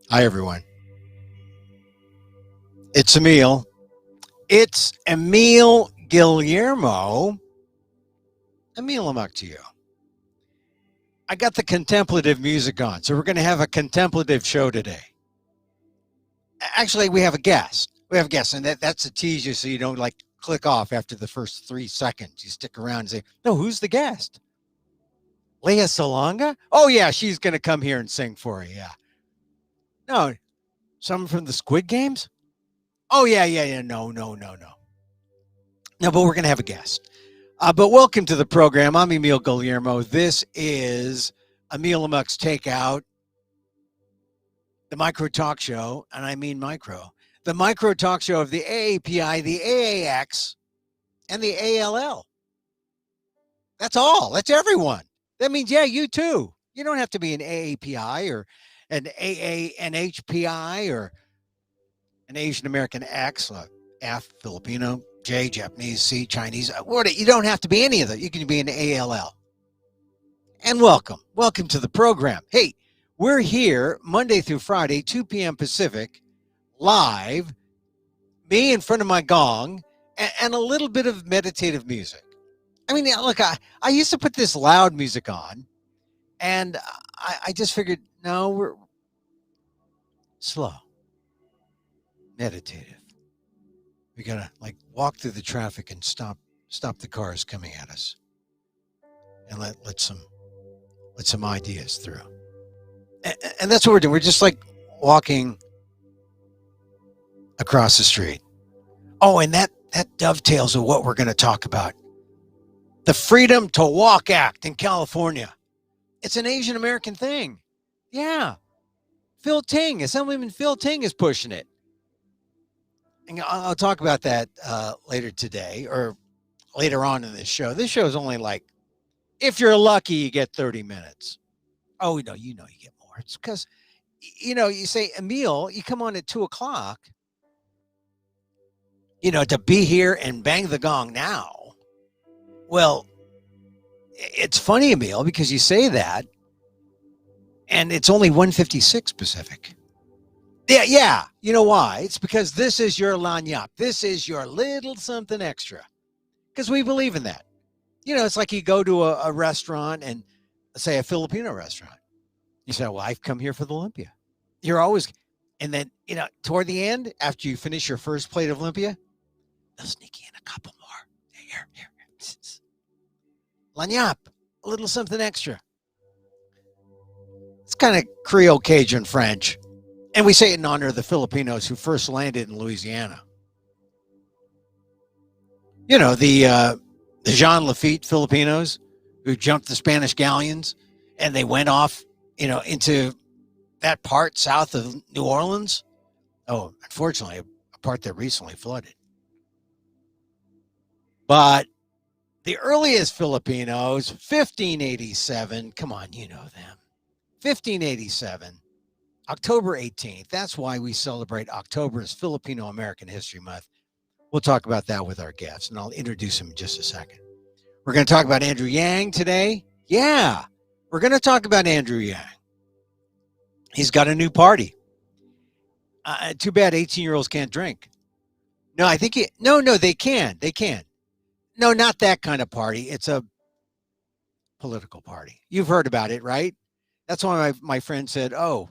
Hi, everyone. It's Emil. It's Emil Guillermo. Emil, Amok to you. I got the contemplative music on, so we're going to have a contemplative show today. Actually, we have a guest. And that's to tease you so you don't like click off after the first 3 seconds. You stick around and say, no, who's the guest? Leia Salonga? Oh, yeah, she's going to come here and sing for you. Yeah. No, someone from the Squid Games? Oh, yeah. No. No, but we're going to have a guest. But welcome to the program. I'm Emil Guillermo. This is Emil Amok's Takeout, the micro talk show, and I mean micro. The micro talk show of the AAPI, the AAX, and the ALL. That's all. That's everyone. That means, yeah, you too. You don't have to be an AAPI or an AANHPI or an Asian American X, F, Filipino, J, Japanese, C, Chinese. You don't have to be any of that. You can be an ALL. And welcome to the program. Hey, we're here Monday through Friday, 2 p.m. Pacific, live, me in front of my gong, and a little bit of meditative music. I mean, look, I used to put this loud music on, and I just figured, no, we're slow, meditative. We gotta like walk through the traffic and stop the cars coming at us, and let some ideas through. And that's what we're doing. We're just like walking across the street. Oh, and that dovetails with what we're going to talk about. The Freedom to Walk Act in California. It's an Asian American thing. Yeah. Assemblyman Phil Ting is pushing it. And I'll talk about that later today or later on in this show. This show is only like, if you're lucky, you get 30 minutes. Oh, no, you get more. It's because, you say, Emil, you come on at 2:00, to be here and bang the gong now. Well, it's funny, Emil, because you say that, and it's only 1:56 Pacific. Yeah. You know why? It's because this is your lanyap. This is your little something extra. Because we believe in that. It's like you go to a restaurant and say a Filipino restaurant. You say, well, I've come here for the Olympia. You're always, and then, toward the end, after you finish your first plate of Olympia, they'll sneak in a couple more. Here. Lanyap, a little something extra. It's kind of Creole Cajun French. And we say it in honor of the Filipinos who first landed in Louisiana. The Jean Lafitte Filipinos who jumped the Spanish galleons and they went off, into that part south of New Orleans. Oh, unfortunately, a part that recently flooded. But the earliest Filipinos, 1587, come on, you know them. 1587, October 18th. That's why we celebrate October as Filipino American History Month. We'll talk about that with our guests, and I'll introduce him in just a second. We're going to talk about Andrew Yang today. Yeah, we're going to talk about Andrew Yang. He's got a new party. Too bad 18-year-olds can't drink. No, I think they can. They can. No, not that kind of party. It's a political party. You've heard about it, right? That's why my friend said, oh,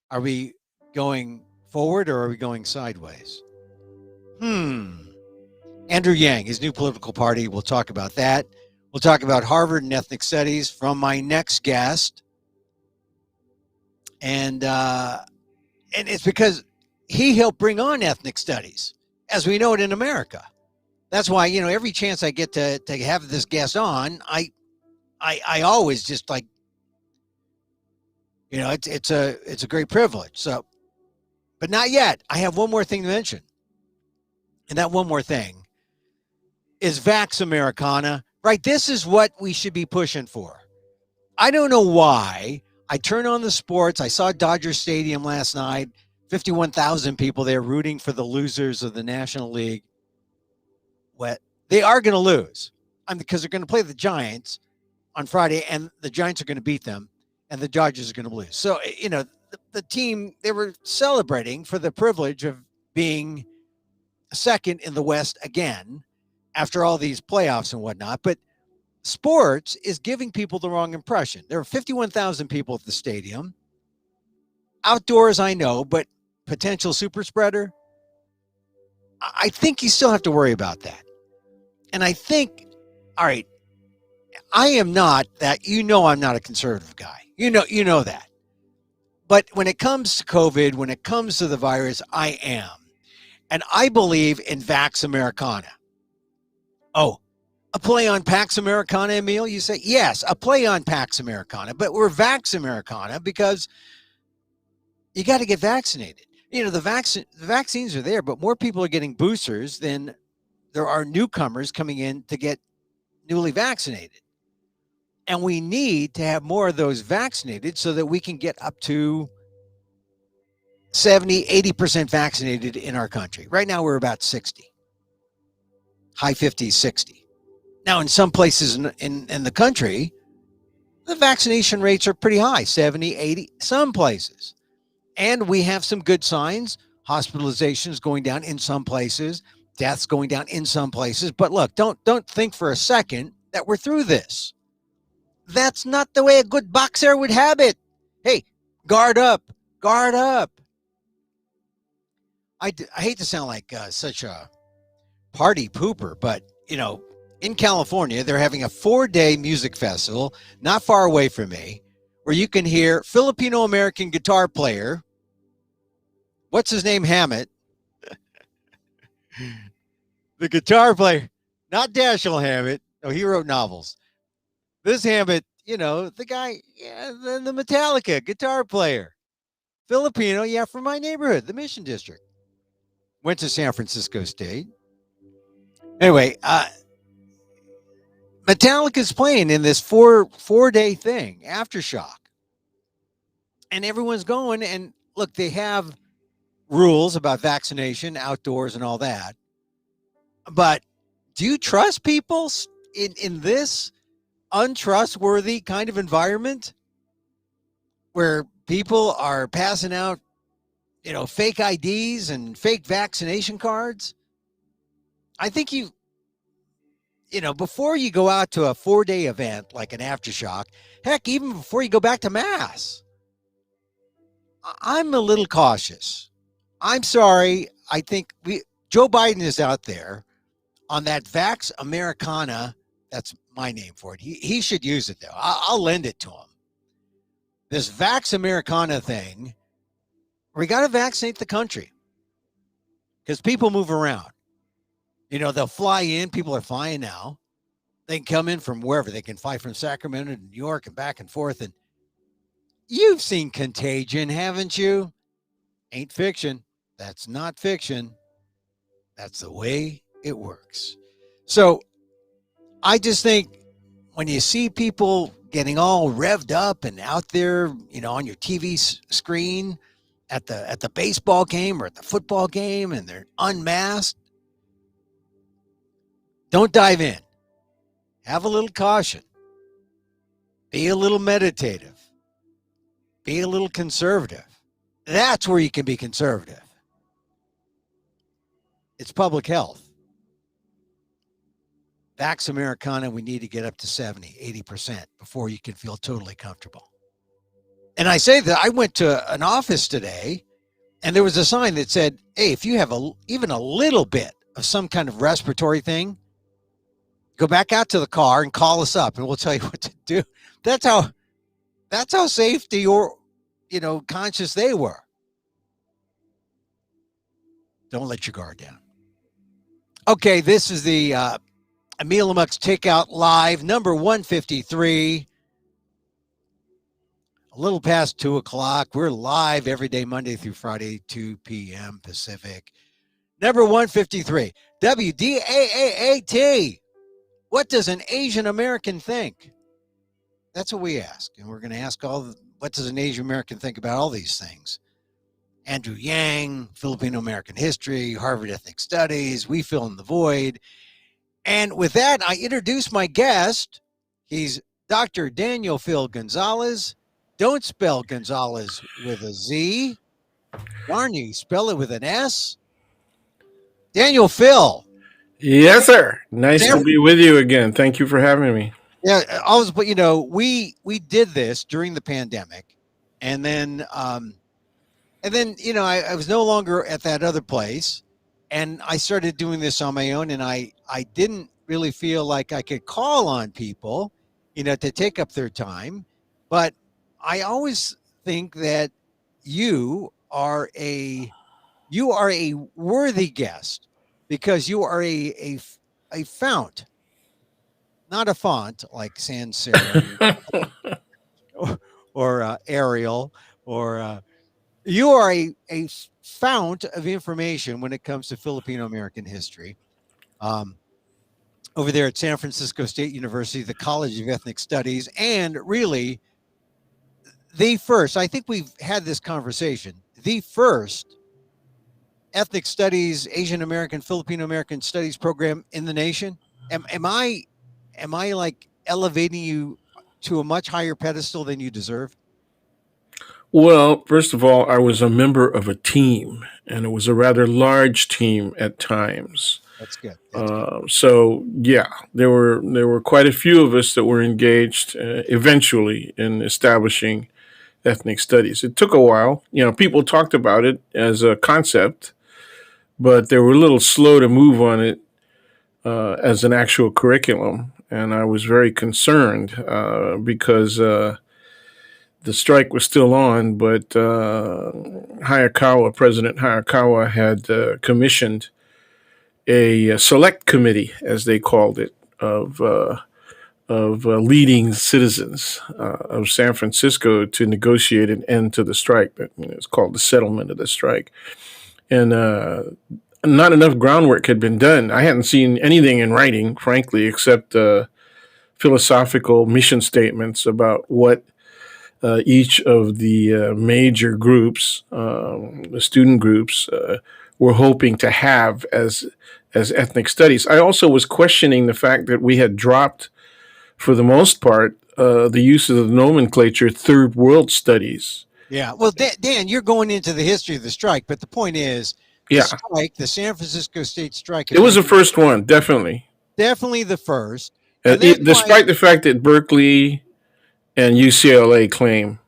are we going forward or are we going sideways? Andrew Yang, his new political party. We'll talk about that. We'll talk about Harvard and ethnic studies from my next guest. And it's because he helped bring on ethnic studies as we know it in America. That's why, every chance I get to have this guest on, I always just like, it's a great privilege. So, but not yet. I have one more thing to mention. And that one more thing is Vax Americana, right? This is what we should be pushing for. I don't know why. I turned on the sports. I saw Dodger Stadium last night, 51,000 people there rooting for the losers of the National League. They are going to lose because they're going to play the Giants on Friday, and the Giants are going to beat them, and the Dodgers are going to lose. So, the team, they were celebrating for the privilege of being second in the West again after all these playoffs and whatnot. But sports is giving people the wrong impression. There are 51,000 people at the stadium. Outdoors, I know, but potential super spreader, I think you still have to worry about that. And I think, all right, I am not that, I'm not a conservative guy. You know that. But when it comes to COVID, when it comes to the virus, I am. And I believe in Vax Americana. Oh, a play on Pax Americana, Emil? You say, yes, a play on Pax Americana, but we're Vax Americana because you got to get vaccinated. The vaccines are there, but more people are getting boosters than there are newcomers coming in to get newly vaccinated. And we need to have more of those vaccinated so that we can get up to 70, 80% vaccinated in our country. Right now, we're about 60, high 50s, 60. Now, in some places in the country, the vaccination rates are pretty high, 70, 80, some places. And we have some good signs. Hospitalizations going down in some places, deaths going down in some places. But look, don't think for a second that we're through this. That's not the way a good boxer would have it. Hey, guard up, guard up. I hate to sound like such a party pooper, but, in California, they're having a 4-day music festival not far away from me where you can hear Filipino-American guitar player, what's his name, Hammett, the guitar player, not Dashiell Hammett. No, he wrote novels. This Hammett, the guy, the Metallica guitar player, Filipino, from my neighborhood, the Mission District. Went to San Francisco State. Anyway, Metallica's playing in this four-day thing, Aftershock. And everyone's going, and look, they have rules about vaccination, outdoors, and all that. But do you trust people in this untrustworthy kind of environment where people are passing out, fake IDs and fake vaccination cards? I think before you go out to a 4-day event like an Aftershock, heck, even before you go back to Mass, I'm a little cautious. I'm sorry. I think Joe Biden is out there on that Vax Americana. That's my name for it. He should use it, though. I'll lend it to him. This Vax Americana thing, we got to vaccinate the country because people move around. They'll fly in. People are flying now. They can come in from wherever. They can fly from Sacramento to New York and back and forth. And you've seen Contagion, haven't you? Ain't fiction. That's not fiction. That's the way it works. So I just think when you see people getting all revved up and out there, on your TV screen at the baseball game or at the football game, and they're unmasked, don't dive in. Have a little caution. Be a little meditative. Be a little conservative. That's where you can be conservative. It's public health. Vax Americana, we need to get up to 70, 80% before you can feel totally comfortable. And I say that I went to an office today, and there was a sign that said, hey, if you have even a little bit of some kind of respiratory thing, go back out to the car and call us up, and we'll tell you what to do. That's how safety or, conscious they were. Don't let your guard down. Okay, this is the Emil Amok's Takeout Live, number 153. A little past 2 o'clock. We're live every day, Monday through Friday, 2 p.m. Pacific. Number 153, WDAAAT. What does an Asian American think? That's what we ask. And we're going to ask what does an Asian American think about all these things? Andrew Yang, Filipino American history, Harvard Ethnic Studies. We fill in the void. And with that, I introduce my guest. He's Dr. Daniel Phil Gonzales. Don't spell Gonzales with a Z. Darn you, spell it with an S. Daniel Phil. Yes, sir. Nice to San, be with you again. Thank you for having me. yeah, always, but we did this during the pandemic, and then I was no longer at that other place, and I started doing this on my own, and I didn't really feel like I could call on people, to take up their time, but I always think that you are a you are a worthy guest because you are a fount, not a font like sans serif or Arial or you are a fount of information when it comes to Filipino American history. Um, over there at San Francisco State University, the College of Ethnic Studies, and really the first, I think we've had this conversation, the first ethnic studies, Asian American, Filipino American studies program in the nation. Am I like elevating you to a much higher pedestal than you deserve? Well, first of all, I was a member of a team, and it was a rather large team at times. That's good. That's good. So yeah, there were quite a few of us that were engaged eventually in establishing ethnic studies. It took a while. People talked about it as a concept, but they were a little slow to move on it as an actual curriculum. And I was very concerned because the strike was still on, but President Hayakawa had commissioned a select committee, as they called it, of leading citizens of San Francisco to negotiate an end to the strike. It's called the settlement of the strike. And not enough groundwork had been done. I hadn't seen anything in writing, frankly, except philosophical mission statements about what each of the major groups, the student groups, were hoping to have as ethnic studies. I also was questioning the fact that we had dropped, for the most part, the use of the nomenclature third world studies. Yeah. Well, Dan, you're going into the history of the strike, but the point is the Yeah, strike, the San Francisco State strike it of was the 19, first one, definitely. definitely the first. And that's why, Despite the fact that Berkeley and UCLA claim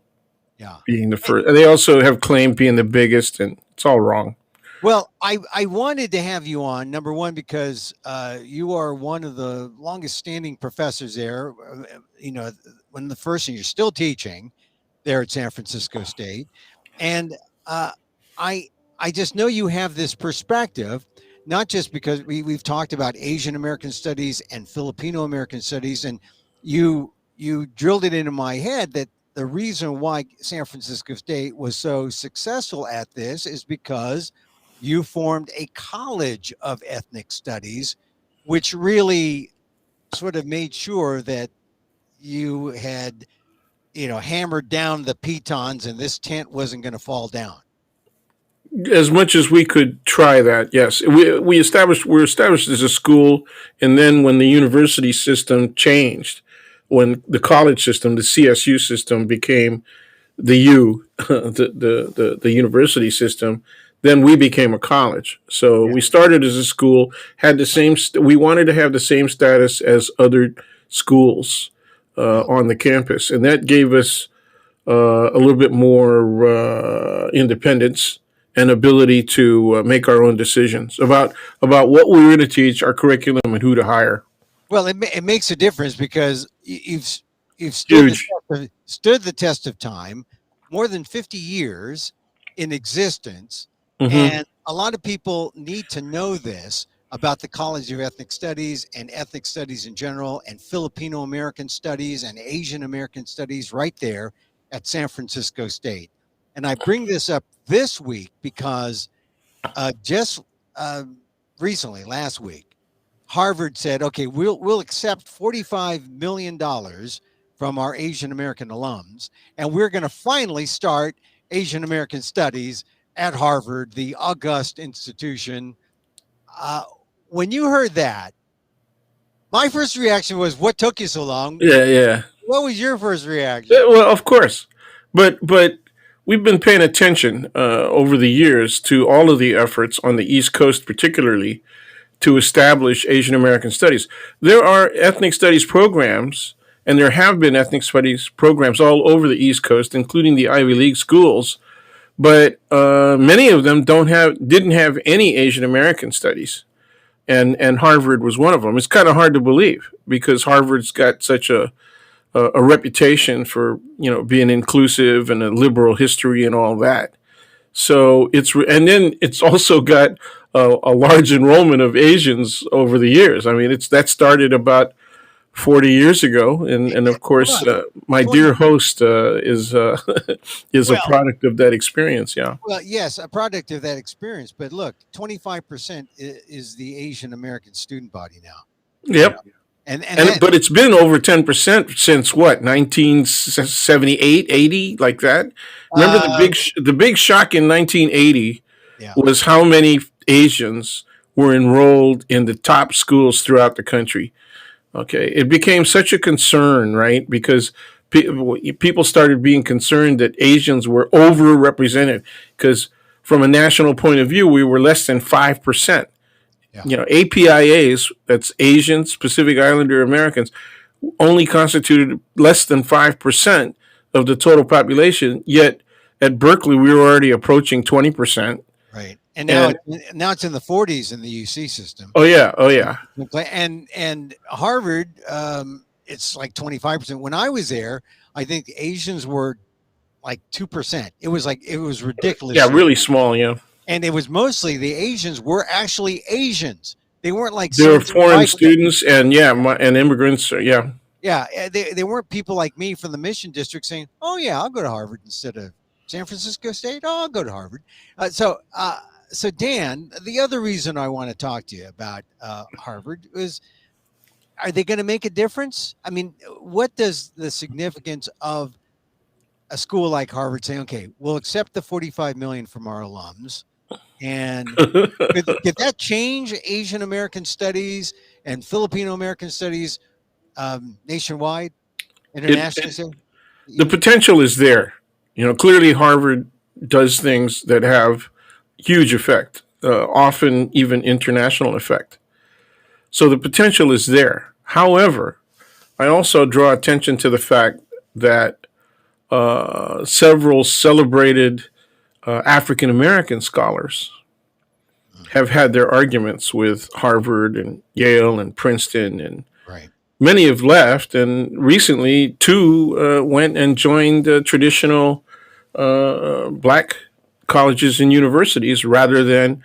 yeah. being the first, they also have claimed being the biggest, and it's all wrong. Well, I wanted to have you on, number one, because you are one of the longest standing professors there. When the first, and you're still teaching there at San Francisco State. And uh, I I just know you have this perspective, not just because we've talked about Asian American studies and Filipino American studies, and you drilled it into my head that the reason why San Francisco State was so successful at this is because you formed a college of ethnic studies, which really sort of made sure that you had hammered down the pitons and this tent wasn't going to fall down. As much as we could try that, yes, we're established as a school, and then when the university system changed, when the college system, the CSU system, became the U, the university system, then we became a college. So Yeah. we started as a school, had the same. We wanted to have the same status as other schools Yeah. on the campus, and that gave us a little bit more independence and ability to make our own decisions about what we were going to teach, our curriculum, and who to hire. Well, it makes a difference because you've Huge. stood the test of time, more than 50 years in existence, Hmm. and a lot of people need to know this about the College of Ethnic Studies and ethnic studies in general, and Filipino American studies and Asian American studies right there at San Francisco State. And I bring this up this week because just uh, recently, last week, Harvard said, "Okay, we'll accept $45 million from our Asian American alums, and we're going to finally start Asian American studies at Harvard, the august institution." Uh, when you heard that, my first reaction was, "What took you so long?" Yeah, yeah. What was your first Yeah, reaction? well, of course. but we've been paying attention over the years to all of the efforts on the East Coast, particularly to establish Asian American studies. There are ethnic studies programs, and there have been ethnic studies programs all over the East Coast, including the Ivy League schools. But many of them didn't have any Asian American studies, and Harvard was one of them. It's kind of hard to believe because Harvard's got such a reputation for being inclusive and a liberal history and all that. So and then it's also got a large enrollment of Asians over the years. I mean, that started about 40 years ago, and of course, Look, my 20. dear host is is a Well, product of that experience. Yeah. well, yes, a product of that experience. But look, 25% is the Asian American student body now. You know, Yep. and And that but it's been over 10% since what, 1978, 80, like that. Remember uh, the big shock in 1980 yeah, was how many Asians were enrolled in the top schools throughout the country. Okay, it became such a concern, right? Because people started being concerned that Asians were overrepresented because from a national point of view, we were less than 5%. yeah. APIAs, that's Asians, Pacific Islander Americans, only constituted less than 5% of the total population. Yet at Berkeley, we were already approaching 20%. Right. And And now it's in the 40s in the UC system. oh yeah, oh yeah, And Harvard, it's like 25%. When I was there, I think Asians were like 2%. It was yeah, ridiculously, really small. Yeah, and it was mostly the Asians were actually Asians. They weren't like there were some foreign migrant. students and yeah, and immigrants. Yeah, Yeah, they weren't people like me from the Mission District saying, "Oh yeah, I'll go to Harvard instead of San Francisco State. Oh, I'll go to Harvard." So Dan, the other reason I want to talk to you about Harvard is, are they going to make a difference? I mean, what does the significance of a school like Harvard saying, "Okay, we'll accept the 45 million from our alums," and could that change Asian American studies and Filipino American studies nationwide? Internationally, it say? the You potential is there. Clearly Harvard does things that have huge effect, often even international effect. So the potential is there. However, I also draw attention to the fact that several celebrated African American scholars have had their arguments with Harvard and Yale and Princeton, and right. many have left. And recently, two went and joined traditional black colleges and universities rather than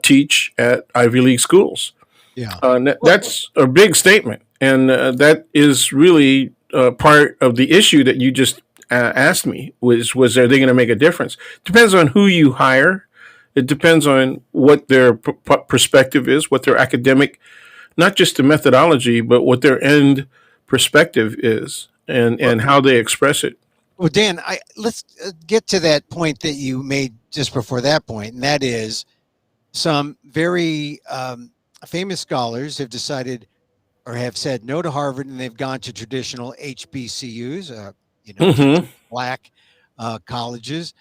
teach at Ivy League schools. Yeah. Well, That's a big statement, and that is really part of the issue that you just asked me. Was are they going to make a difference? Depends on who you hire. It depends on what their perspective is, what their academic, not just the methodology, but what their end perspective is, well, and how they express it. well, Dan, let's get to that point that you made just before that point, and that is some very famous scholars have decided or have said no to Harvard, and they've gone to traditional HBCUs, Hmm. black colleges,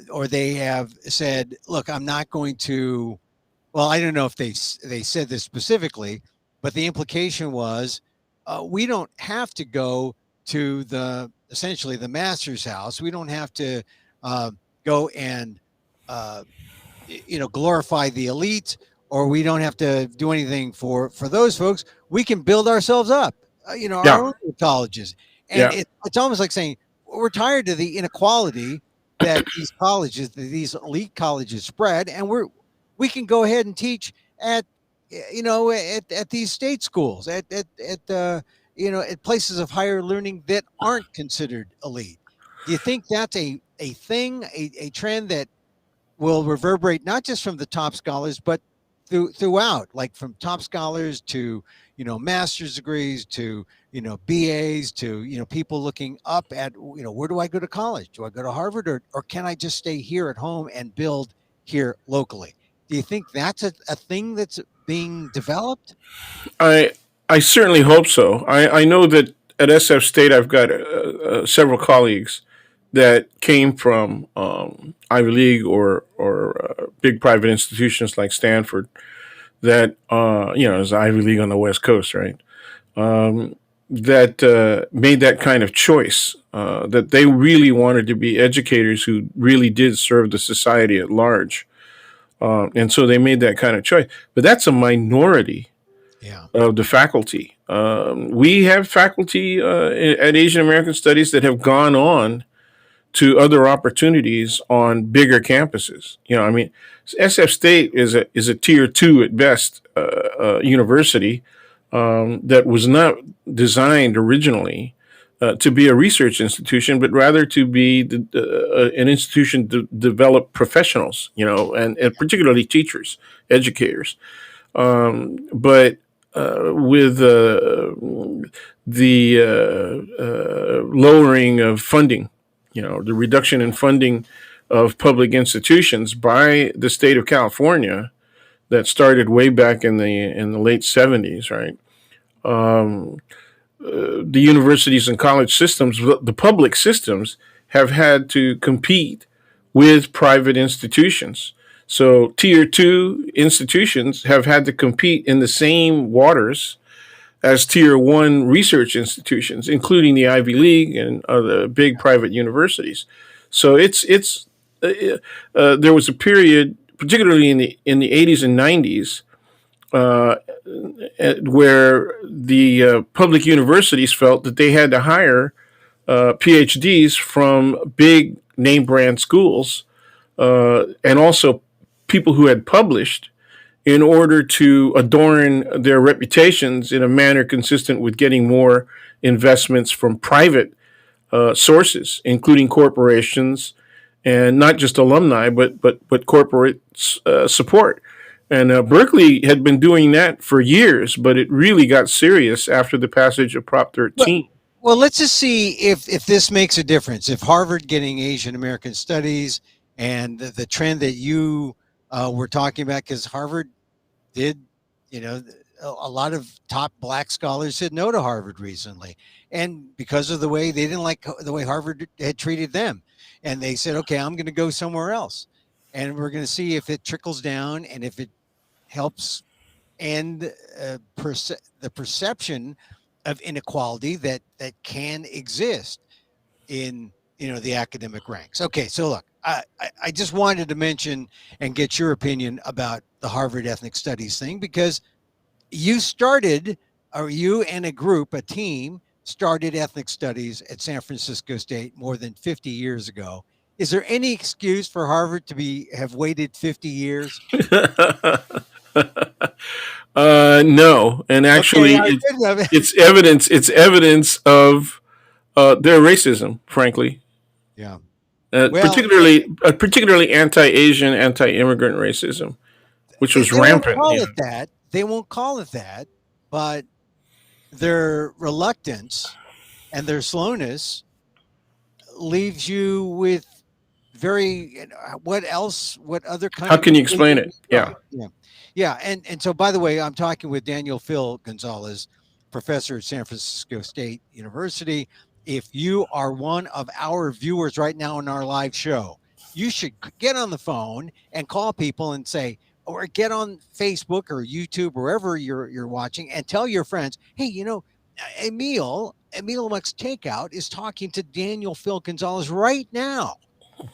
or they have said, "Look, I'm not going to." Well, I don't know if they said this specifically, but the implication was, we don't have to go to the essentially the master's house. We don't have to uh, go and uh, glorify the elite, or we don't have to do anything for those folks. We can build ourselves up, our Yeah, own colleges. And yeah. it's almost like saying we're tired of the inequality that these colleges, these elite colleges spread, and we can go ahead and teach at at these state schools, at places of higher learning that aren't considered elite. Do you think that's a thing, a trend that will reverberate not just from the top scholars, but throughout, like from top scholars to master's degrees to BAs to people looking up at where do I go to college? Do I go to Harvard, or can I just stay here at home and build here locally? Do you think that's a thing that's being developed? I I certainly hope so. I know that at SF State, I've got several colleagues that came from Ivy League or big private institutions like Stanford that is Ivy League on the West Coast, right? Um, that made that kind of choice. That they really wanted to be educators who really did serve the society at large, and so they made that kind of choice. But that's a minority Yeah. of the faculty. We have faculty at Asian American Studies that have gone on to other opportunities on bigger campuses. I mean, SF State is a tier two at best university that was not designed originally to be a research institution, but rather to be an institution to develop professionals, and particularly teachers, educators. But with the lowering of funding, the reduction in funding of public institutions by the state of California that started way back in the late 70s, right? Um, the universities and college systems, the public systems, have had to compete with private institutions. So tier two institutions have had to compete in the same waters as tier one research institutions, including the Ivy League and other big private universities. So it's there was a period, particularly in the 80s and 90s, uh, where the public universities felt that they had to hire PhDs from big name brand schools and also people who had published in order to adorn their reputations in a manner consistent with getting more investments from private sources, including corporations, and not just alumni, but corporate support. And Berkeley had been doing that for years, but it really got serious after the passage of Prop Well, 13. well, let's just see if this makes a difference. If Harvard getting Asian American studies and the trend that you were talking about, because Harvard did, you know, a lot of top black scholars said no to Harvard recently, and because of the way they didn't like the way Harvard had treated them, and they said, okay, I'm going to go somewhere else, and we're going to see if it trickles down and if it helps end the perception of inequality that can exist in the academic ranks. Okay, so look, I just wanted to mention and get your opinion about the Harvard Ethnic Studies thing because you started, or you and a team started ethnic studies at San Francisco State more than 50 years ago. Is there any excuse for Harvard to have waited 50 years? No, and Okay, actually, I did. it's evidence. It's evidence of their racism, frankly, Yeah. uh, Well, particularly uh, particularly anti-Asian, anti-immigrant racism, which was they won't rampant. call it that. They won't call it that, but their reluctance and their slowness leaves you with what else, what other kind How of can you conclusion explain to it? Yeah. start? Yeah. Yeah. And so, by the way, I'm talking with Daniel Phil Gonzales, professor at San Francisco State University. If you are one of our viewers right now in our live show, you should get on the phone and call people and say, or get on Facebook or YouTube, wherever you're watching, and tell your friends, hey, Emil Mux Takeout is talking to Daniel Phil Gonzales right now.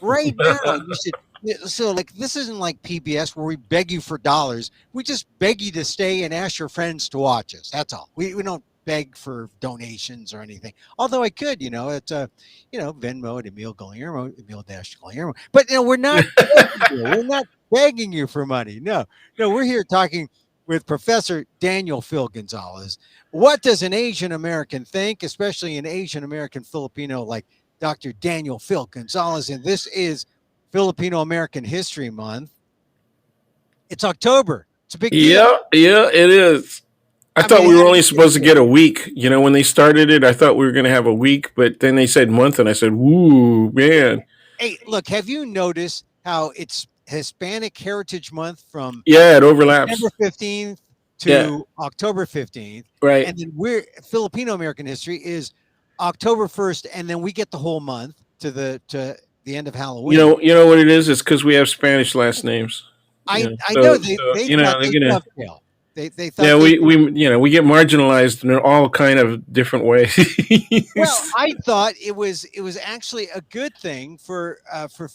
Right now. You should. Yeah, so, like, this isn't like PBS where we beg you for dollars. We just beg you to stay and ask your friends to watch us. That's all. We don't beg for donations or anything. Although I could, it's Venmo at Emil Guillermo, Emil Dash Guillermo. But we're not begging you. We're not begging you for money. No, no, we're here talking with Professor Daniel Phil Gonzales. What does an Asian American think, especially an Asian American Filipino like Dr. Daniel Phil Gonzales? And this is Filipino American History Month. It's October. It's a big deal. Yeah, yeah, it is. I I thought mean, we how were do only you supposed to feel? get a week. When they started it, I thought we were going to have a week, but then they said month, and I said, "Woo, man!" Hey, look, have you noticed how it's Hispanic Heritage Month from Yeah, it overlaps. September 15th Yeah, to October 15th? right. And then Filipino American history is October 1st, and then we get the whole month. to the end of You Halloween. know, you know what it is? It's because we have Spanish last names. You know, I know so they you know thought they're they gonna. dovetail. They Yeah, thought they could. we get marginalized in all kind of different ways. Well, I thought it was actually a good thing for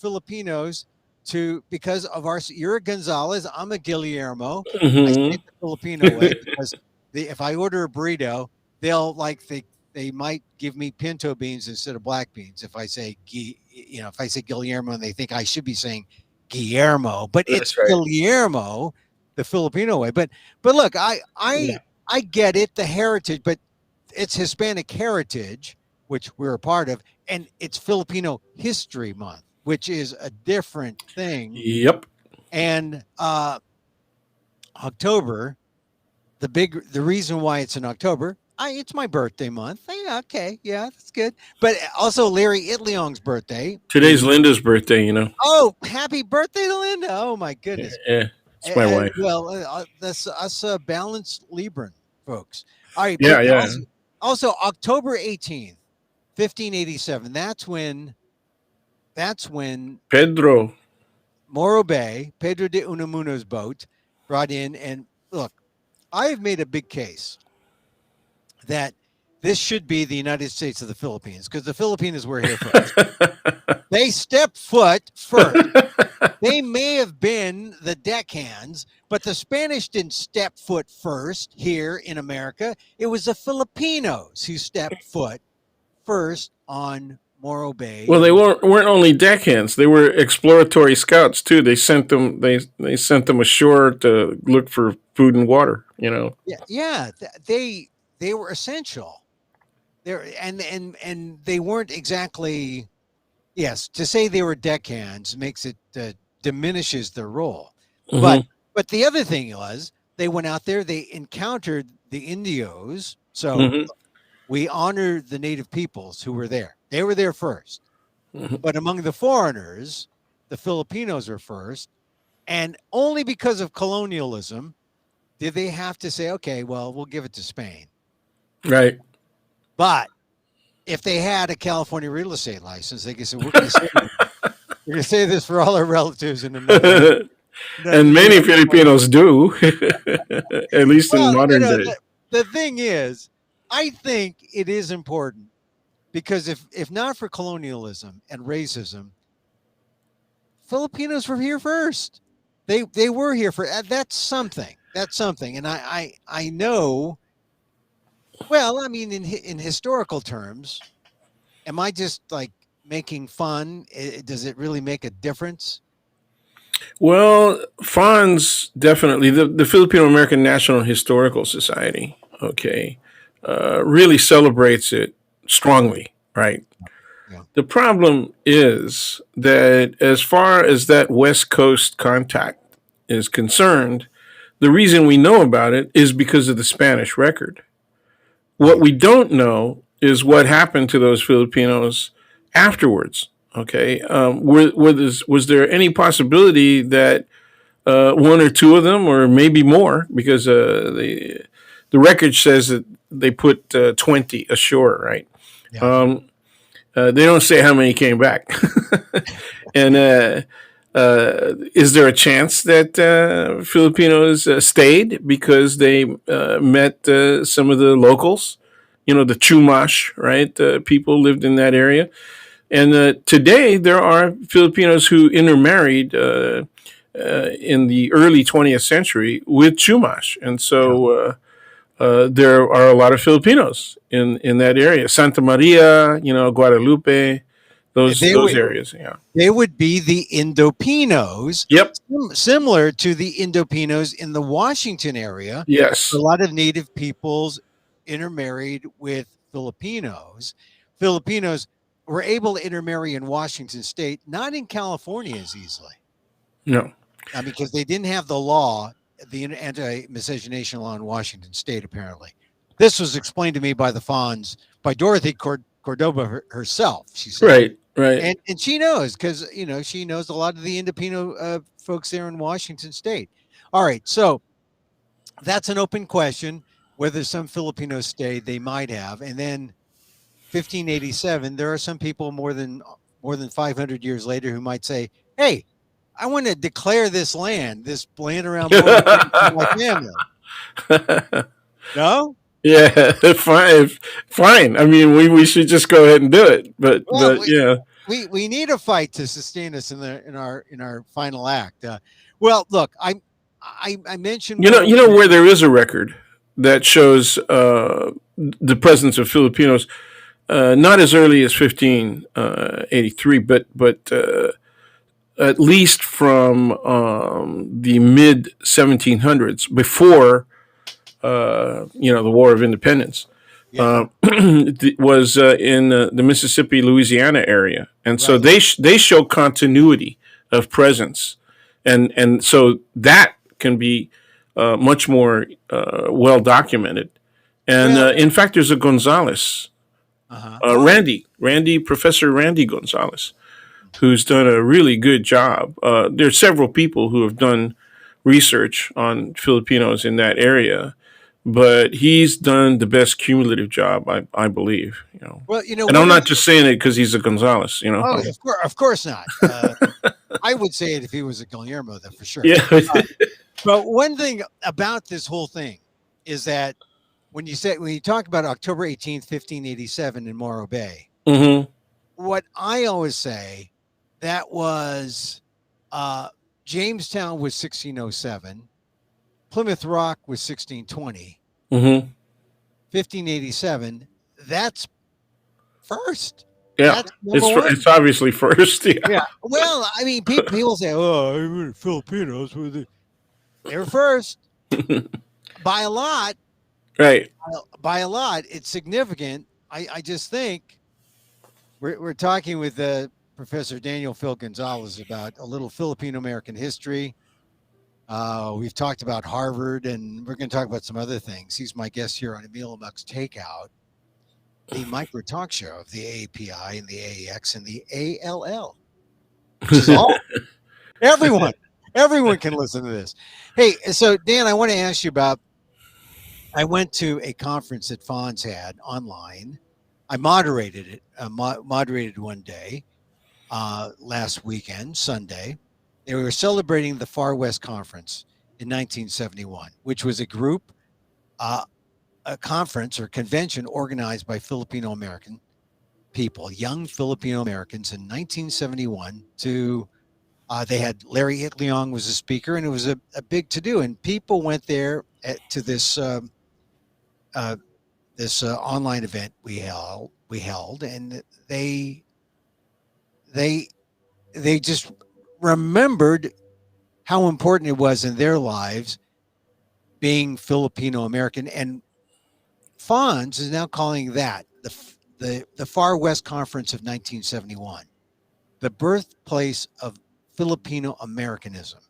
Filipinos to because of our you're a Gonzales, I'm a Guillermo. I say Hmm. it the Filipino way because if I order a burrito, they'll they might give me pinto beans instead of black beans if I say if I say Guillermo and they think I should be saying Guillermo, but it's That's right. Guillermo the Filipino way. But look, Yeah. I get it, the heritage, but it's Hispanic heritage, which we're a part of, and it's Filipino History Month, which is a different thing. Yep. And October, the reason why it's in October, it's my birthday month. Yeah, okay, yeah, that's good. But also Larry Itliong's birthday. Today's The Linda's birthday. You know. happy birthday to Linda! Oh my Yeah, goodness. yeah. It's my wife. Well, that's us balanced Libran folks. All right, but Yeah, yeah. also October 18th, 1587. That's when Pedro. Morro Bay, Pedro de Unamuno's boat, brought in. And look, I have made a big case that this should be the United States of the Philippines because the Filipinos were here first. They stepped foot first. They may have been the deckhands, but the Spanish didn't step foot first here in America. It was the Filipinos who stepped foot first on Morro Well, Bay. they And weren't only deckhands; they were exploratory scouts too. They sent them ashore to look for food and water. You know. yeah, yeah, they were essential. And they weren't exactly, yes, to say they were deckhands makes it diminishes their role. But Hmm. the other thing was they went out there, they encountered the Indios. So Hmm. we honor the native peoples who were there. They were there first. Hmm. But among the foreigners, the Filipinos were first. And only because of colonialism did they have to say, okay, well, we'll give it to Spain. Right. But if they had a California real estate license, they could say, we're going to say this for all our relatives in another. And You many know, Filipinos do, at least in well, modern day. the thing is, I think it is important because if not for colonialism and racism, Filipinos were here first. They were here for that's something. That's something. And I know. Well, I mean, in historical terms, am I just like making fun? Does it really make a difference? Well, FONS definitely the Filipino American National Historical Society. Okay, really celebrates it strongly. Right. Yeah. The problem is that as far as that West Coast contact is concerned, the reason we know about it is because of the Spanish record. What Right. we don't know is what happened to those Filipinos afterwards. Okay, was there any possibility that one or two of them, or maybe more, because the record says that they put 20 ashore, right? Yeah. Um, they don't say how many came back. And is there a chance that Filipinos stayed because they met some of the locals? You know, the Chumash, right? People lived in that area. And today there are Filipinos who intermarried in the early 20th century with Chumash. And Yeah. so there are a lot of Filipinos in that area. Santa Maria, you know, Guadalupe, They those would areas. Yeah. they would be the Indopinos, Yep. similar to the Indopinos in the Washington area. A Yes. lot of native peoples intermarried with Filipinos. Filipinos were able to intermarry in Washington state, not in California as easily. No. I mean, because they didn't have the law, the anti-miscegenation law in Washington state, apparently. This was explained to me by the Fonz, by Dorothy Cordova herself, she said. Right. Right. And she knows because, she knows a lot of the Indopino folks there in Washington state. All right. So that's an open question. Whether some Filipinos stayed, they might have. And then 1587, there are some people more than 500 years later who might say, "Hey, I want to declare this land around Bowling Green for my family." No? Yeah, fine, fine. I mean, we should just go ahead and do it. Well, Yeah, we need a fight to sustain us in our final act. Well, look, I mentioned you know where there is a record that shows the presence of Filipinos, not as early as 1583, but at least from the mid 1700s, before the War of Independence. yeah, Was in the Mississippi, Louisiana area, and so right. they show continuity of presence, and so that can be much more well documented. And Well, in fact, there's a Gonzales, oh, Professor Randy Gonzales, who's done a really good job. There are several people who have done research on Filipinos in that area, but he's done the best cumulative job, I believe. well, And I'm one of not the just saying it because he's a Gonzales. oh, of course not. I would say it if he was a Guillermo, though, for sure. Yeah. Uh, but one thing about this whole thing is that when you talk about October 18th, 1587 in Morro Bay, Hmm. what I always say that was uh, Jamestown was 1607, Plymouth Rock was 1620, Hmm. 1587. That's first. Yeah. That's number one. It's obviously first. Yeah. Yeah. Well, I mean, people say, "Oh, Filipinos they were first by a lot." Right. By a lot, it's significant. I just think we're talking with Professor Daniel Phil Gonzales about a little Filipino American history. We've talked about Harvard, and we're going to talk about some other things. He's my guest here on Emil Amok's Takeout, the micro talk show of the AAPI and the AAX and the ALL, which is all everyone. Everyone can listen to this. Hey, so Dan, I want to ask you about. I went to a conference that Fonz had online. I moderated it. Moderated one day last weekend, Sunday. They were celebrating the Far West Conference in 1971, which was uh, a conference or convention organized by Filipino American people, young Filipino Americans in 1971. They had Larry Itliong was a speaker, and it was a big to do. And people went there to uh, this online event we held, and they they just remembered how important it was in their lives being Filipino American. And Fonz is now calling that the Far West Conference of 1971, the birthplace of Filipino Americanism.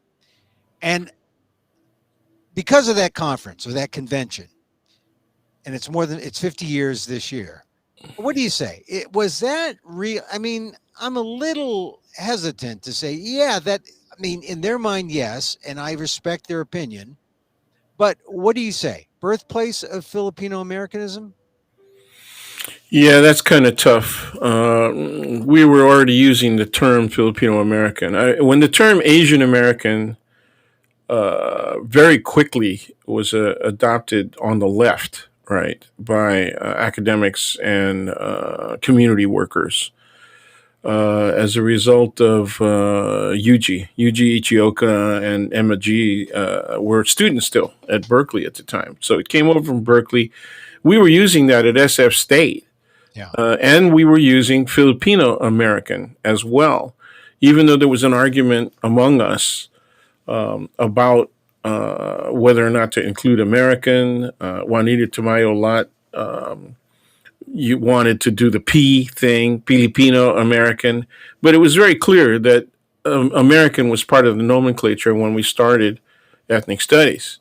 And because of that conference or that convention, and it's 50 years this year. What do you say? Was that real? I mean, I'm a little hesitant to say, yeah, I mean, in their mind, yes, and I respect their opinion. But what do you say? Birthplace of Filipino Americanism? Yeah, that's kind of tough. We were already using the term Filipino American. When the term Asian American very quickly was adopted on the left, right, by academics and community workers. As a result of Yuji Ichioka and Emma G were students still at Berkeley at the time. So it came over from Berkeley. We were using that at SF State, Yeah. and we were using Filipino American as well, even though there was an argument among us about whether or not to include American. Juanita Tamayo Lot you wanted to do the P thing, Filipino American, but it was very clear that American was part of the nomenclature when we started ethnic studies.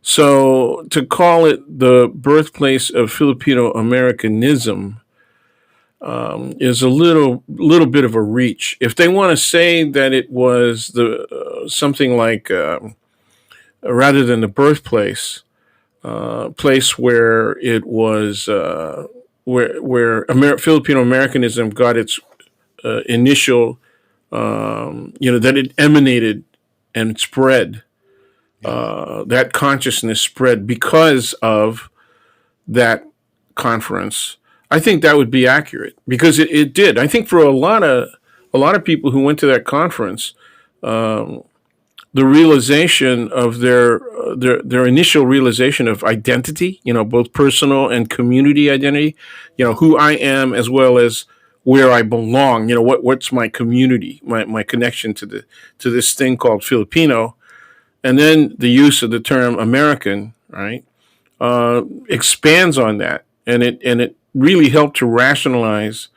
So to call it the birthplace of Filipino Americanism is a little bit of a reach. If they want to say that it was the something like rather than the birthplace, place where it was where Filipino Americanism got its initial, that it emanated and spread. Yeah. That consciousness spread because of that conference. I think that would be accurate because it did. I think for a lot of people who went to that conference, um, the realization of their initial realization of identity, both personal and community identity, Yeah. who I am as well as where I belong. What's my community, my connection to this thing called Filipino, and then the use of the term American, right, expands on that, and it really helped to rationalize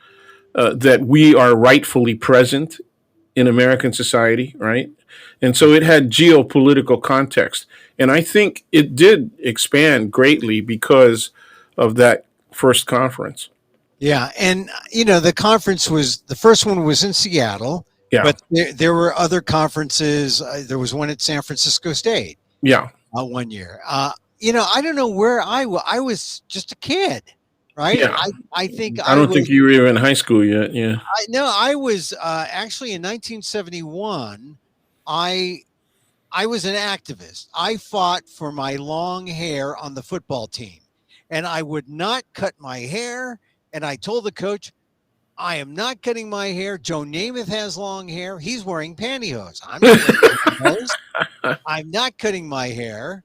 that we are rightfully present in American society, right? And so it had geopolitical context. And I think it did expand greatly because of that first conference. Yeah, and the conference was the first one was in Seattle, Yeah. but there were other conferences. There was one at San Francisco State Yeah. one year. I don't know where I was just a kid, right? Yeah. I think I I don't think was. you were even in high school yet. Yeah. I was actually in 1971. I I was an activist. I fought for my long hair on the football team, and I would not cut my hair. And I told the coach, I am not cutting my hair. Joe Namath has long hair. He's wearing pantyhose. I'm not wearing pantyhose. I'm not cutting my hair.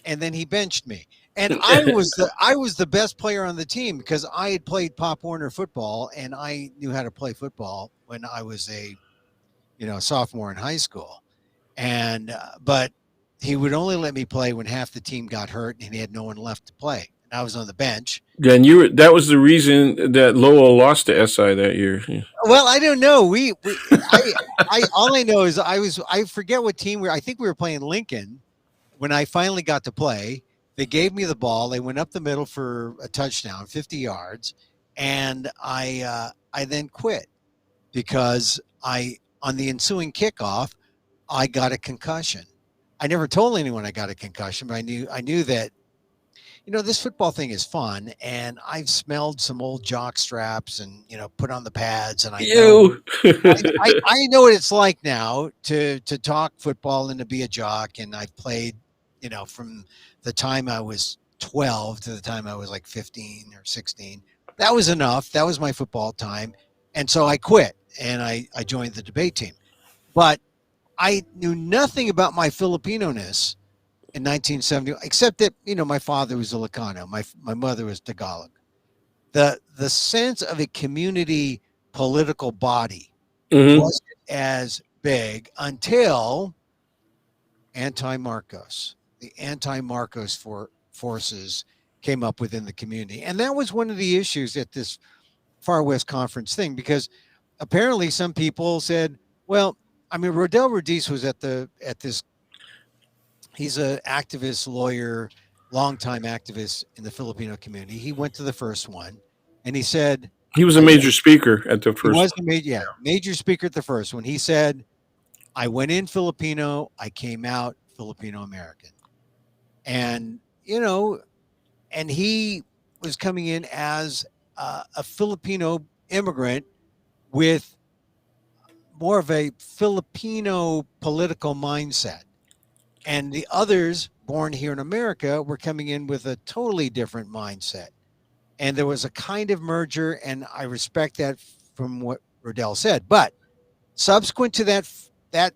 And then he benched me. And I was the best player on the team because I had played Pop Warner football and I knew how to play football when I was a sophomore in high school. And but he would only let me play when half the team got hurt and he had no one left to play. And I was on the bench. Then that was the reason that Lowell lost to SI that year. Yeah. Well, I don't know. I all I know is I forget what team I think we were playing Lincoln when I finally got to play. They gave me the ball. They went up the middle for a touchdown, 50 yards, and I then quit because I on the ensuing kickoff I got a concussion. I never told anyone I got a concussion, but I knew that this football thing is fun, and I've smelled some old jock straps and put on the pads, and I know You. I know what it's like now to talk football and to be a jock, and I've played, from the time I was 12 to the time I was like 15 or 16. That was enough. That was my football time, and so I quit and I joined the debate team. But I knew nothing about my Filipino-ness in 1970, except that my father was Ilocano, my mother was Tagalog. The sense of a community political body Hmm. wasn't as big until anti-Marcos. The anti-Marcos forces came up within the community, and that was one of the issues at this Far West Conference thing because apparently some people said, well, I mean, Rodel Rudis was at this. He's an activist, lawyer, longtime activist in the Filipino community. He went to the first one, and he said, He was a "I went." major speaker at the He first was one. the major speaker at the first one. He said, "I went in Filipino, I came out Filipino American," and and he was coming in as a Filipino immigrant with more of a Filipino political mindset. And the others born here in America were coming in with a totally different mindset. And there was a kind of merger, and I respect that from what Rodell said. But subsequent to that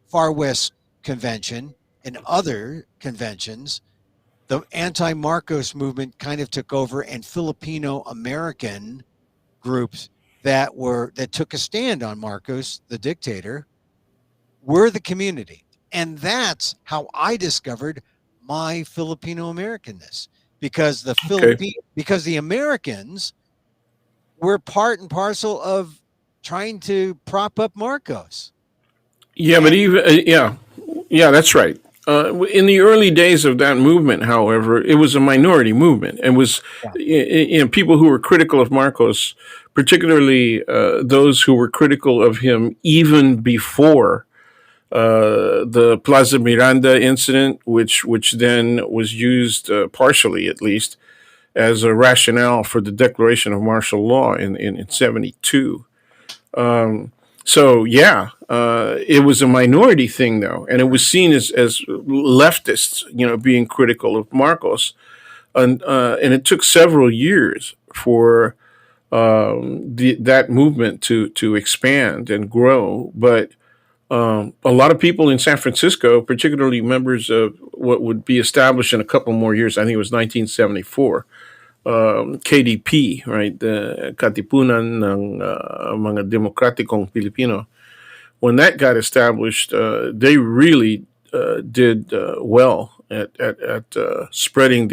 Far West convention and other conventions, the anti-Marcos movement kind of took over, and Filipino American groups that took a stand on Marcos, the dictator, were the community. And that's how I discovered my Filipino Americanness because Okay. because the Americans were part and parcel of trying to prop up Marcos. Yeah, but And even yeah, that's right. In the early days of that movement, however, it was a minority movement, and was yeah, people who were critical of Marcos, particularly those who were critical of him even before the Plaza Miranda incident, which then was used partially, at least, as a rationale for the declaration of martial law in '72. Um, so yeah, it was a minority thing though, and it was seen as leftists, being critical of Marcos, and it took several years for that movement to expand and grow. But a lot of people in San Francisco, particularly members of what would be established in a couple more years, I think it was 1974, KDP, right? The Katipunan ng mga Demokratikong Pilipino. When that got established, they really did well at spreading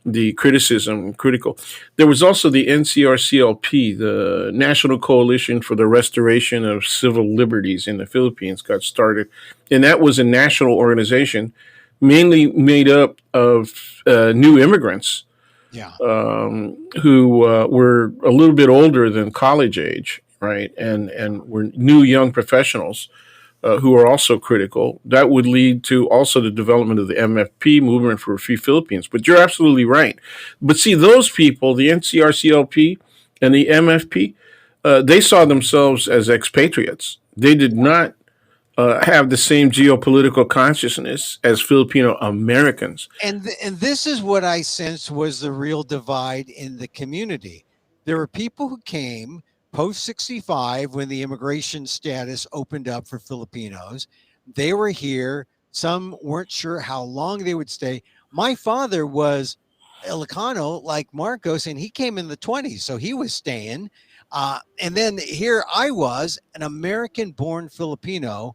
the criticism critical. There was also the NCRCLP, the National Coalition for the Restoration of Civil Liberties in the Philippines, got started, and that was a national organization mainly made up of new immigrants Yeah. who were a little bit older than college age, right, and were new young professionals who are also critical. That would lead to also the development of the MFP, Movement for Free Philippines. But you're absolutely right. But see, those people, the NCRCLP and the MFP, they saw themselves as expatriates. They did not have the same geopolitical consciousness as Filipino Americans. And this is what I sensed was the real divide in the community. There were people who came post 65 when the immigration status opened up for Filipinos. They were here. Some weren't sure how long they would stay. My father was Ilocano like Marcos, and he came in the 20s, so he was staying. And then here I was, an American born Filipino,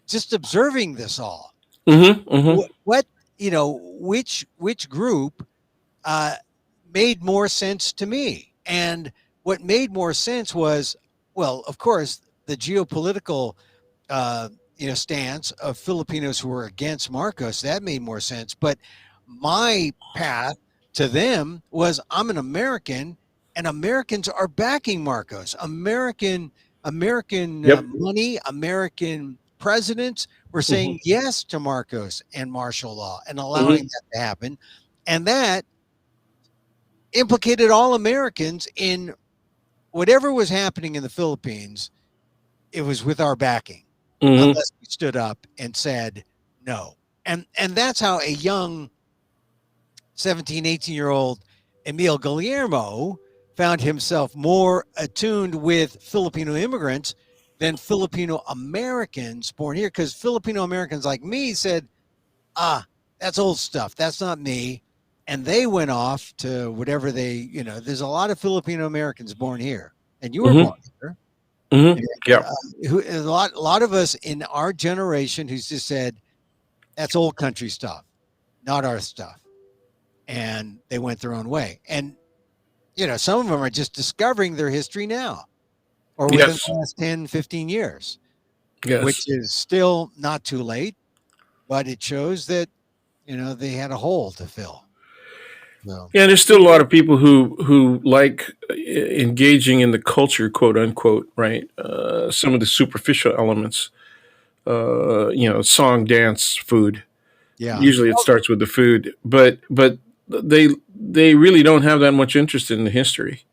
just observing this all. Mm-hmm, mm-hmm, What which group uh, made more sense to me? And what made more sense was, well, of course, the geopolitical stance of Filipinos who were against Marcos, that made more sense. But my path to them was, I'm an American, and Americans are backing Marcos. American yep. money, American presidents were Mm-hmm, saying yes to Marcos and martial law and allowing mm-hmm, that to happen. And that implicated all Americans in whatever was happening in the Philippines. It was with our backing, mm-hmm, unless we stood up and said no. And that's how a young 17, 18-year-old Emil Guillermo found himself more attuned with Filipino immigrants than Filipino Americans born here. Because Filipino Americans like me said, that's old stuff. That's not me. And they went off to whatever there's a lot of Filipino Americans born here. And you were mm-hmm, born here. mm-hmm. And, Yeah. a lot of us in our generation who's just said, that's old country stuff, not our stuff. And they went their own way. And, some of them are just discovering their history now or within Yes. the last 10, 15 years, which Yes. is still not too late, but it shows that, they had a hole to fill. So, Yeah, there's still a lot of people who like engaging in the culture, quote unquote, right? Some of the superficial elements, song, dance, food. yeah. Usually, it starts with the food, but they really don't have that much interest in the history,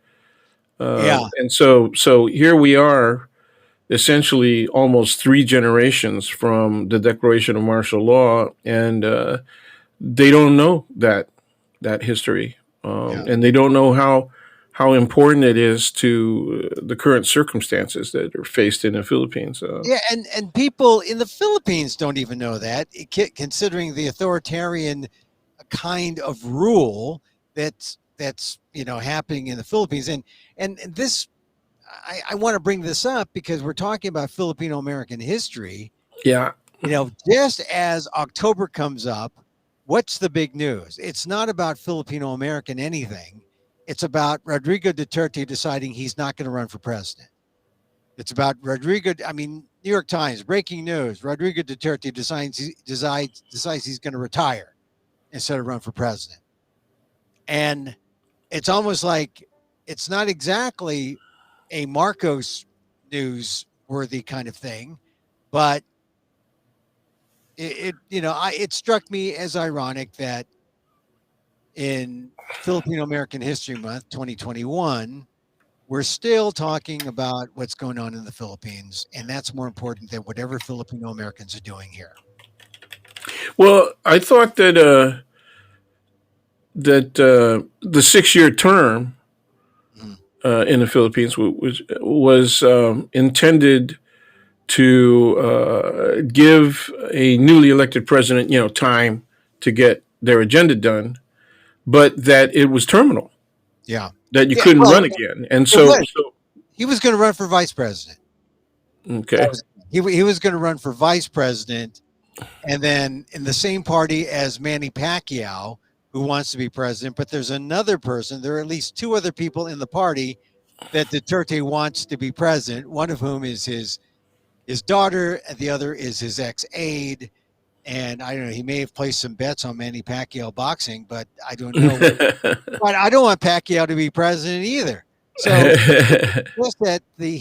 Yeah. and so here we are, essentially almost three generations from the declaration of martial law, and they don't know that history, Yeah. and they don't know how important it is to the current circumstances that are faced in the Philippines. Yeah, and people in the Philippines don't even know that, considering the authoritarian kind of rule that's happening in the Philippines. And this, I want to bring this up because we're talking about Filipino American history. Yeah. Just as October comes up, what's the big news? It's not about Filipino American anything. It's about Rodrigo Duterte deciding he's not going to run for president. It's about Rodrigo. I mean, New York Times breaking news: Rodrigo Duterte decides he's going to retire instead of run for president. And it's almost like it's not exactly a Marcos news worthy kind of thing, but it struck me as ironic that in Filipino American History Month 2021, we're still talking about what's going on in the Philippines, and that's more important than whatever Filipino Americans are doing here. Well, I thought that the 6 year term Mhm. in the Philippines was intended to give a newly elected president, time to get their agenda done, but that it was terminal, Yeah. that you Yeah. couldn't Well, run again, and it was. so He was going to run for vice president. That okay, was he was going to run for vice president, and then in the same party as Manny Pacquiao, who wants to be president. But there's another person. There are at least two other people in the party that Duterte wants to be president. One of whom is his daughter, and the other is his ex aide. And I don't know. He may have placed some bets on Manny Pacquiao boxing, but I don't know. But I don't want Pacquiao to be president either. So just that the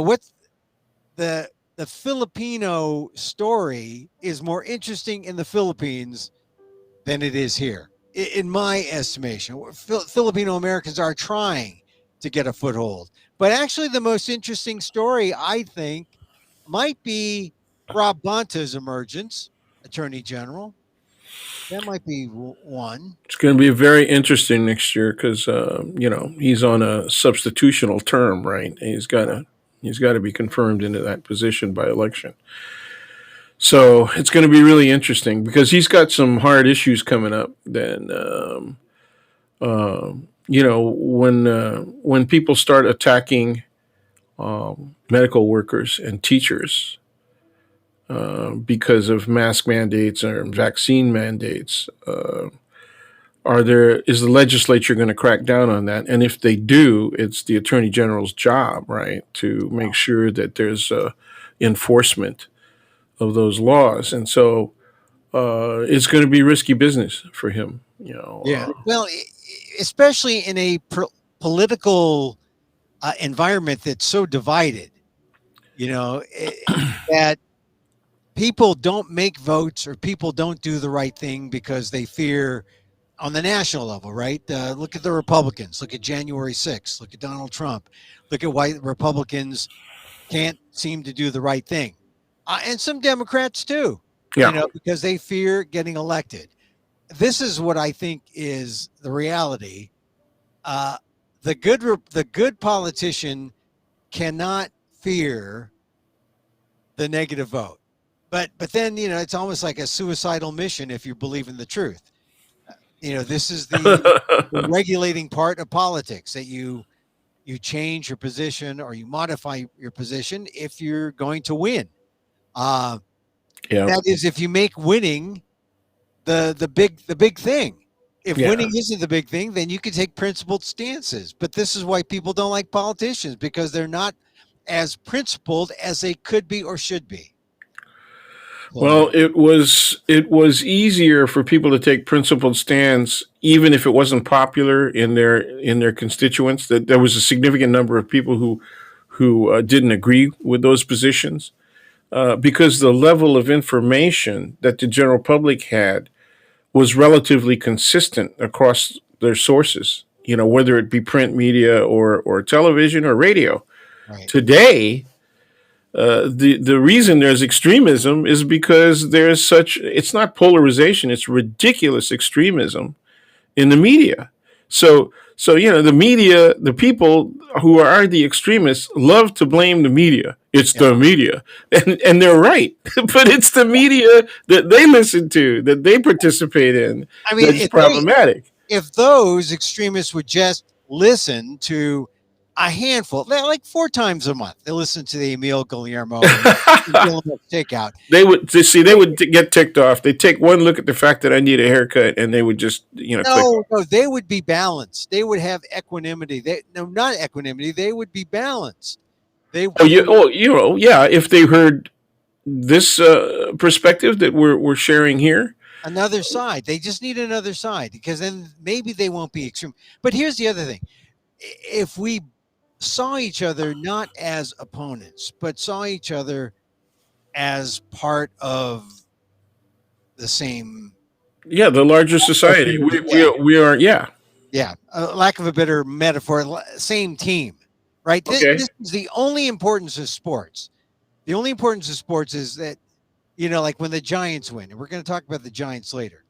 what's the the Filipino story is more interesting in the Philippines than it is here, in my estimation. Filipino Americans are trying to get a foothold, but actually, the most interesting story I think might be Rob Bonta's emergence, Attorney General. That might be one. it's going to be very interesting next year because he's on a substitutional term, right? He's got to be confirmed into that position by election. So it's going to be really interesting because he's got some hard issues coming up. Then when people start attacking medical workers and teachers because of mask mandates or vaccine mandates, is the legislature going to crack down on that? And if they do, it's the attorney general's job, right, to make sure that there's enforcement of those laws. And so it's going to be risky business for him. Yeah. Well, especially in a political environment that's so divided, that people don't make votes or people don't do the right thing because they fear on the national level, right? Look at the Republicans. Look at January 6th. Look at Donald Trump. Look at why Republicans can't seem to do the right thing. And some Democrats too, Yeah. because they fear getting elected. This is what I think is the reality. Uh, the good politician cannot fear the negative vote. But then, it's almost like a suicidal mission if you believe in the truth. This is the regulating part of politics, that you change your position or you modify your position if you're going to win. Uh, Yeah. that is, if you make winning the big thing. If Yeah. winning isn't the big thing, then you can take principled stances. But this is why people don't like politicians, because they're not as principled as they could be or should be. So, Well, it was easier for people to take principled stands, even if it wasn't popular in their constituents. That there was a significant number of people who didn't agree with those positions because the level of information that the general public had was relatively consistent across their sources. Whether it be print media or television or radio. right. Today, the reason there's extremism is because it's not polarization, it's ridiculous extremism in the media. So the media, the people who are the extremists love to blame the media. It's Yeah. the media, and they're right. But it's the media that they listen to, that they participate in, I mean, that's problematic. if those extremists would just listen to a handful, like 4 times a month, they listen to the Emil Guillermo takeout. They would get ticked off. They take one look at the fact that I need a haircut, and they would just click off. No, they would be balanced. They would have equanimity. Not equanimity. They would be balanced. They, they Yeah. If they heard this perspective that we're sharing here. another side. They just need another side, because then maybe they won't be extreme. But here's the other thing: if we saw each other not as opponents, but saw each other as part of the same, Yeah, the larger society. We yeah, we are. Yeah. Yeah, lack of a better metaphor, same team, right? Okay. This is the only importance of sports. The only importance of sports is that, like when the Giants win, and we're going to talk about the Giants later,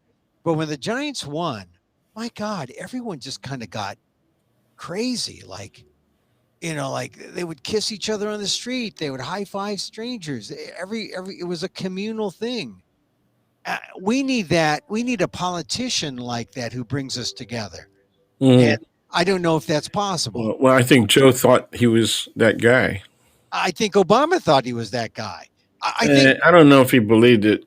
but when the Giants won, my God, everyone just kind of got crazy. Like, like they would kiss each other on the street, they would high five strangers. It was a communal thing. We need that. We need a politician like that who brings us together. And Mm. I don't know if that's possible. Well, I think Joe thought he was that guy. I think Obama thought he was that guy. I think, I don't know if he believed it.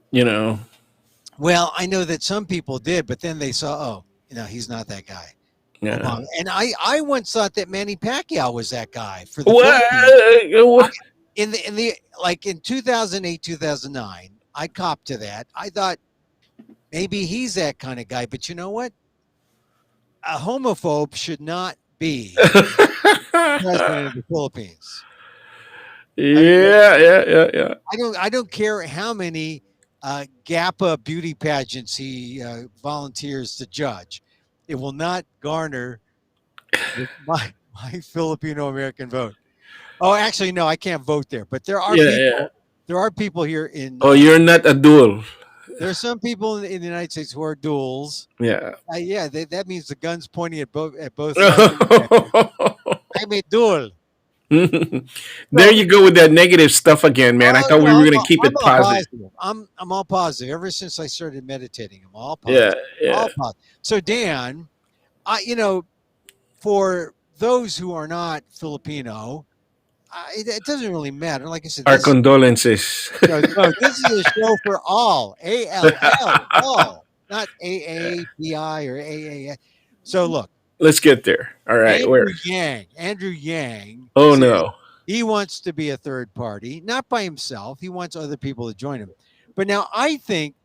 well, I know that some people did, but then they saw, oh, he's not that guy, Yeah. Obama. And I once thought that Manny Pacquiao was that guy for the Philippines. I, What? in the like in 2008, 2009, I copped to that. I thought maybe he's that kind of guy, but you know what? A homophobe should not be president of the Philippines. I mean, Yeah, yeah, yeah, yeah. I don't care how many GAPA beauty pageants he volunteers to judge. It will not garner my Filipino American vote. Oh, actually, no, I can't vote there. But there are Yeah, yeah. people. There are people here in. Oh, you're not a duel. There are some people in the United States who are duels. Yeah. Yeah, that means the gun's pointing at both sides of the spectrum. I'm a duel. There So you go with that negative stuff again, man. I oh thought we no, were going to keep I'm it all positive. positive. I'm all positive. Ever since I started meditating, I'm all Yeah, positive. yeah. All positive. So Dan, for those who are not Filipino, it doesn't really matter. Like I said, Our this condolences. no, this is a show for all. ALL, all, not AAPI or AAA. So look, Let's get there. All right. Where? Andrew Yang Oh, says no. he wants to be a third party, not by himself. He wants other people to join him. But now I think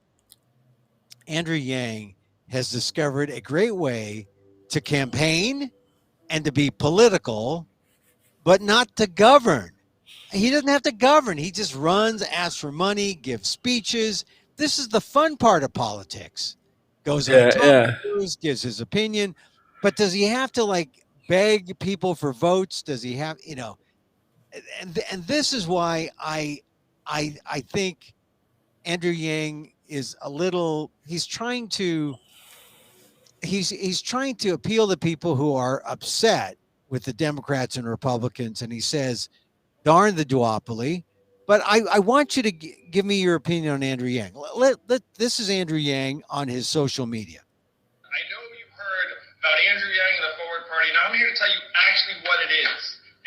Andrew Yang has discovered a great way to campaign and to be political, but not to govern. He doesn't have to govern. He just runs, asks for money, gives speeches. This is the fun part of politics. Goes on Yeah, talk yeah. shows, gives his opinion. But does he have to beg people for votes? Does he have, and this is why I think Andrew Yang is a little he's trying to appeal to people who are upset with the Democrats and Republicans, and he says, darn the duopoly. But I want you to give me your opinion on Andrew Yang. This is Andrew Yang on his social media. I know you've heard about Andrew Yang and the Forward Party. Now I'm here to tell you actually what it is.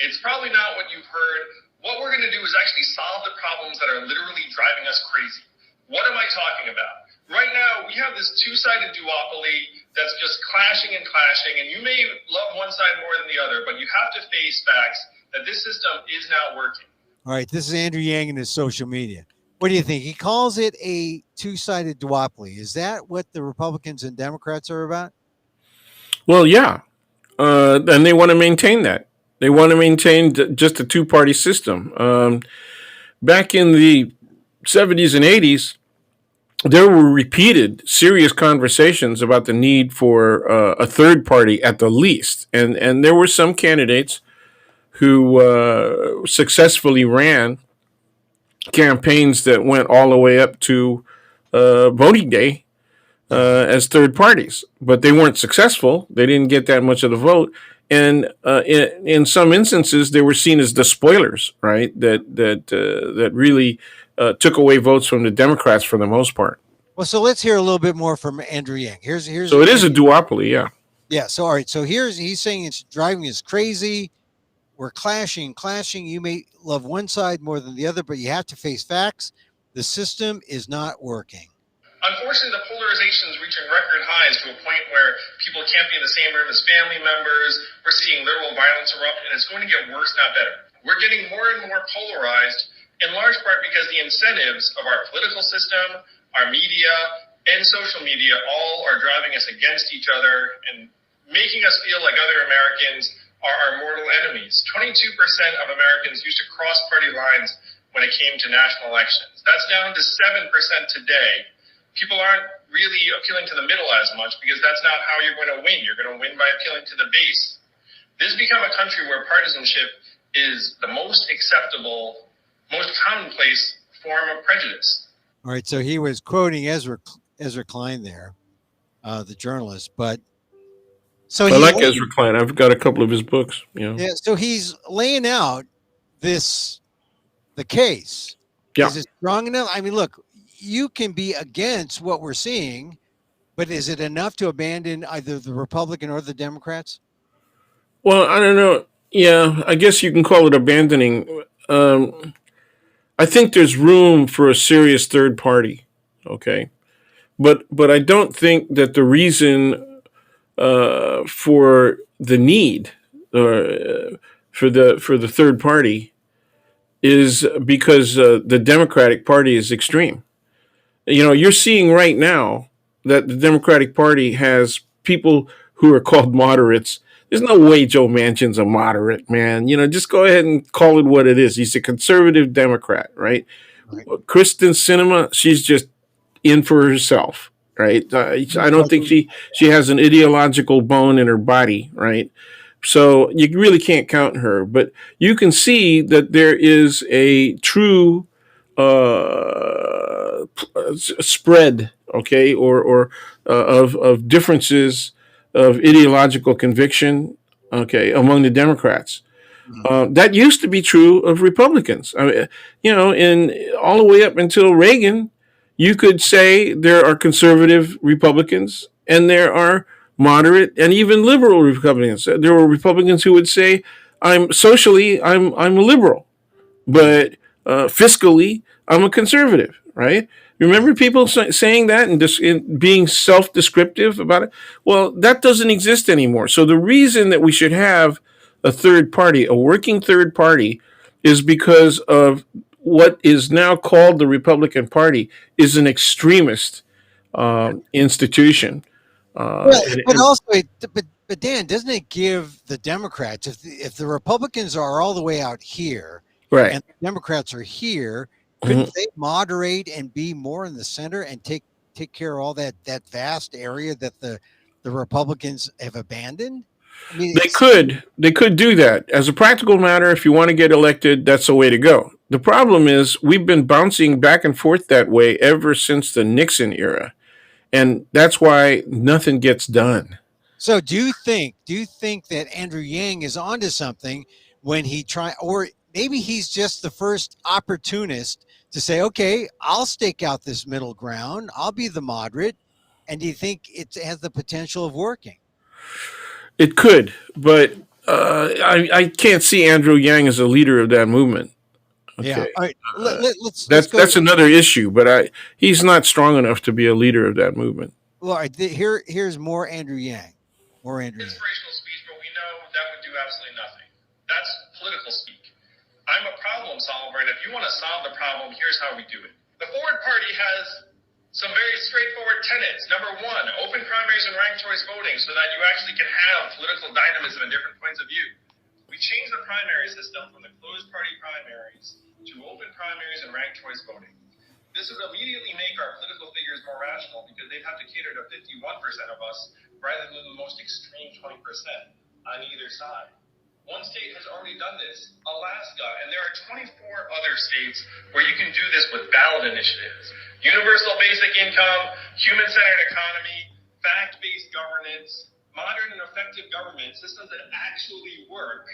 It's probably not what you've heard. What we're going to do is actually solve the problems that are literally driving us crazy. What am I talking about? Right now, we have this two-sided duopoly that's just clashing and clashing, and you may love one side more than the other, but you have to face facts that this system is not working. All right, this is Andrew Yang in his social media. What do you think? He calls it a two-sided duopoly. Is that what the Republicans and Democrats are about? Well, yeah. And they want to maintain that. They want to maintain just a two-party system. Back in the 70s and 80s, there were repeated serious conversations about the need for a third party at the least. And there were some candidates who successfully ran campaigns that went all the way up to voting day as third parties, but they weren't successful. They didn't get that much of the vote, and in some instances, they were seen as the spoilers, right? That really took away votes from the Democrats for the most part. Well, so let's hear a little bit more from Andrew Yang. Here's So it is a duopoly, yeah. yeah. So all right. So he's saying it's driving us crazy. We're clashing. You may love one side more than the other, but you have to face facts. The system is not working. Unfortunately, the polarization is reaching record highs to a point where people can't be in the same room as family members. We're seeing literal violence erupt, and it's going to get worse, not better. We're getting more and more polarized, in large part because the incentives of our political system, our media, and social media all are driving us against each other and making us feel like other Americans are our mortal enemies. 22% of Americans used to cross party lines when it came to national elections. That's down to 7% today. people aren't really appealing to the middle as much because that's not how you're going to win. You're going to win by appealing to the base. This has become a country where partisanship is the most acceptable, most commonplace form of prejudice. All right, so he was quoting Ezra Klein there, the journalist, but so I like Ezra Klein. I've got a couple of his books. Yeah, so he's laying out the case. Yeah. Is it strong enough? I mean, look, you can be against what we're seeing, but is it enough to abandon either the Republican or the Democrats? Well, I don't know. Yeah, I guess you can call it abandoning. I think there's room for a serious third party. Okay, but I don't think that the reason for the need for the third party is because the Democratic Party is extreme. You're seeing right now that the Democratic Party has people who are called moderates. There's no way Joe Manchin's a moderate, man. Just go ahead and call it what it is. He's a conservative Democrat, right? Kristen Sinema, she's just in for herself, right? I don't think she has an ideological bone in her body, right? So you really can't count her. But you can see that there is a true spread, okay, or of differences of ideological conviction, okay, among the Democrats. That used to be true of Republicans. I mean, in all the way up until Reagan, you could say there are conservative Republicans and there are moderate and even liberal Republicans. There were Republicans who would say, I'm a liberal, but fiscally, I'm a conservative, right? Remember people saying that and being self-descriptive about it? Well, that doesn't exist anymore. So the reason that we should have a third party, a working third party, is because of what is now called the Republican Party is an extremist institution. But also, but Dan, doesn't it give the Democrats, if the Republicans are all the way out here, right, and the Democrats are here, couldn't they moderate and be more in the center and take care of all that vast area that the Republicans have abandoned? I mean, they could do that. As a practical matter, if you want to get elected, that's the way to go. The problem is we've been bouncing back and forth that way ever since the Nixon era. And that's why nothing gets done. So do you think that Andrew Yang is onto something when he or maybe he's just the first opportunist to say, okay, I'll stake out this middle ground. I'll be the moderate. And do you think it has the potential of working? It could, but I can't see Andrew Yang as a leader of that movement. Okay. Yeah. All right. That's another issue, but he's not strong enough to be a leader of that movement. Well, all right, here's more Andrew Yang. Inspirational speech, but we know that would do absolutely nothing. That's political speak. I'm a problem solver, and if you want to solve the problem, here's how we do it. The Forward Party has some very straightforward tenets. Number one, open primaries and ranked choice voting so that you actually can have political dynamism and different points of view. We changed the primary system from the closed party primaries to open primaries and ranked choice voting. This would immediately make our political figures more rational because they'd have to cater to 51% of us rather than the most extreme 20% on either side. One state has already done this, Alaska, and there are 24 other states where you can do this with ballot initiatives. Universal basic income, human-centered economy, fact-based governance, modern and effective government, systems that actually work,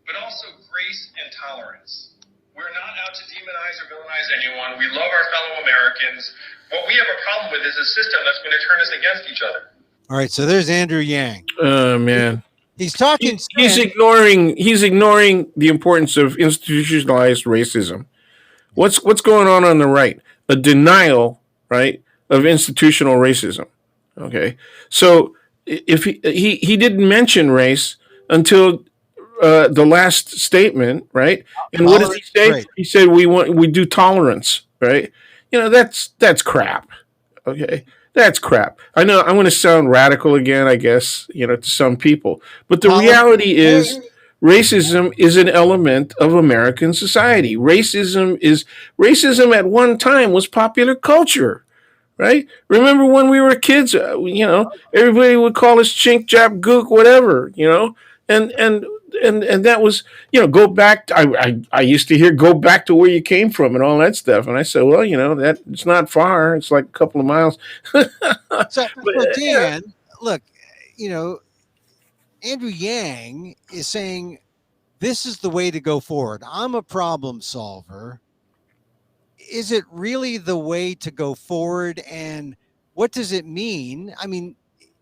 but also grace and tolerance. We're not out to demonize or villainize anyone. We love our fellow Americans. What we have a problem with is a system that's going to turn us against each other. All right, so there's Andrew Yang. Oh, man. He's talking. He's ignoring the importance of institutionalized racism. What's going on the right? A denial, right, of institutional racism. Okay, so if he didn't mention race until the last statement, right? And what does he say? Right. He said we do tolerance, right? That's crap. Okay. That's crap. I know I'm going to sound radical again, I guess, to some people. But the reality is racism is an element of American society. Racism at one time was popular culture. right? Remember when we were kids? Everybody would call us chink, jap, gook, whatever. And and and that was, go back. I used to hear go back to where you came from and all that stuff. And I said, well, that it's not far. It's like a couple of miles. but So Dan, look, you know, Andrew Yang is saying this is the way to go forward. I'm a problem solver. Is it really the way to go forward? And what does it mean? I mean,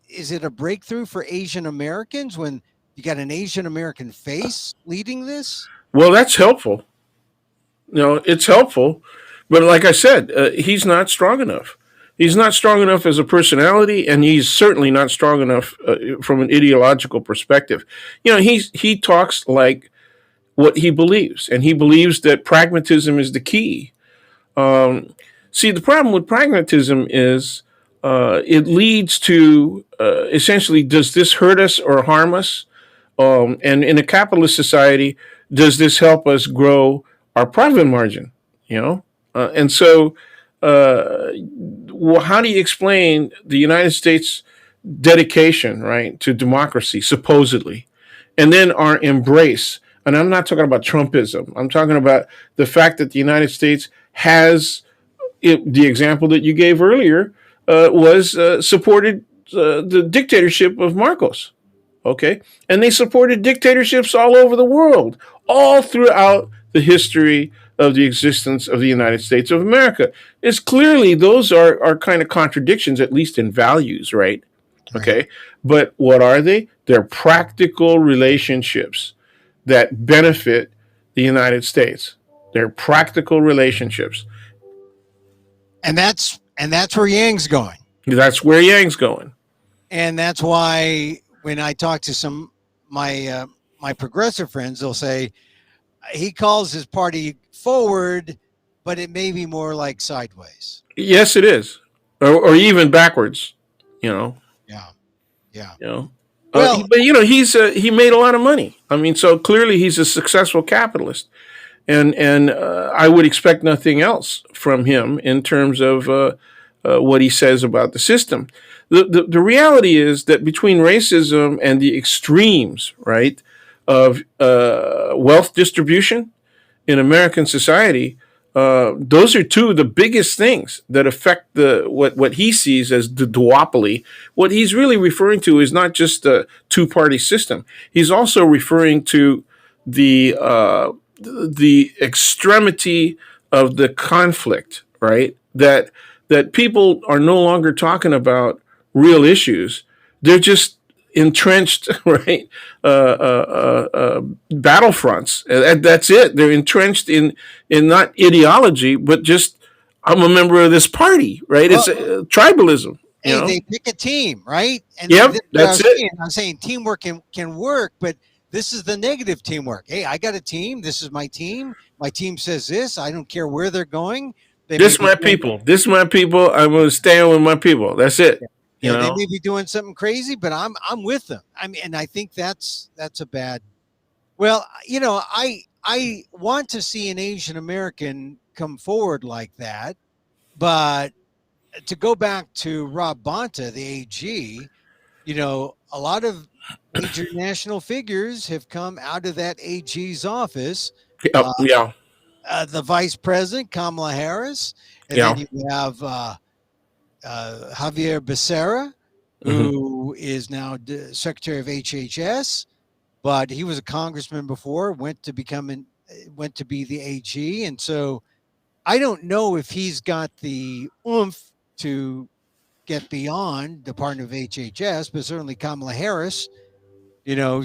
is it a breakthrough for Asian Americans when you got an Asian American face leading this? well, that's helpful. It's helpful, but like I said, he's not strong enough. He's not strong enough as a personality, and he's certainly not strong enough from an ideological perspective. He talks like what he believes, and he believes that pragmatism is the key. Um, See, the problem with pragmatism is it leads to essentially, does this hurt us or harm us? And in a capitalist society, does this help us grow our profit margin? And so, how do you explain the United States dedication, right, to democracy, supposedly, and then our embrace? And I'm not talking about Trumpism. I'm talking about the fact that the United States has the example that you gave earlier was supported the dictatorship of Marcos. Okay, and they supported dictatorships all over the world, all throughout the history of the existence of the United States of America. It's clearly those are kind of contradictions, at least in values, right? Right. Okay, but what are they? They're practical relationships that benefit the United States. They're practical relationships. And that's where Yang's going. That's where Yang's going. And that's why when I talk to some my progressive friends, they'll say he calls his party forward, but it may be more like sideways. Yes, it is, or even backwards. You know, Yeah, yeah. you know. Well, But he made a lot of money. I mean, so clearly he's a successful capitalist, and I would expect nothing else from him in terms of what he says about the system. The reality is that between racism and the extremes, right, of wealth distribution in American society, those are two of the biggest things that affect the what he sees as the duopoly. What he's really referring to is not just the two-party system. He's also referring to the extremity of the conflict, right? That people are no longer talking about real issues. They're just entrenched, right? Battlefronts. That's it. They're entrenched in not ideology, but just I'm a member of this party, right? well, It's tribalism. hey, they pick a team, right? And Yep, what I that's was it. saying, I'm saying teamwork can work, but this is the negative teamwork. Hey, I got a team. This is my team. My team says this. I don't care where they're going. They may This be my doing, people. This my people. I'm gonna stand with my people. That's it. You yeah, they know. may be doing something crazy, but I'm with them. I mean, and I think that's a bad. Well, I want to see an Asian American come forward like that, but to go back to Rob Bonta, the AG, a lot of major national figures have come out of that AG's office. Yeah, Uh, yeah, the vice president, Kamala Harris, and then yeah. you have Javier Becerra, Hmm. who is now Secretary of HHS, but he was a congressman before, went to be the AG, and so I don't know if he's got the oomph to get beyond Department of HHS, but certainly Kamala Harris,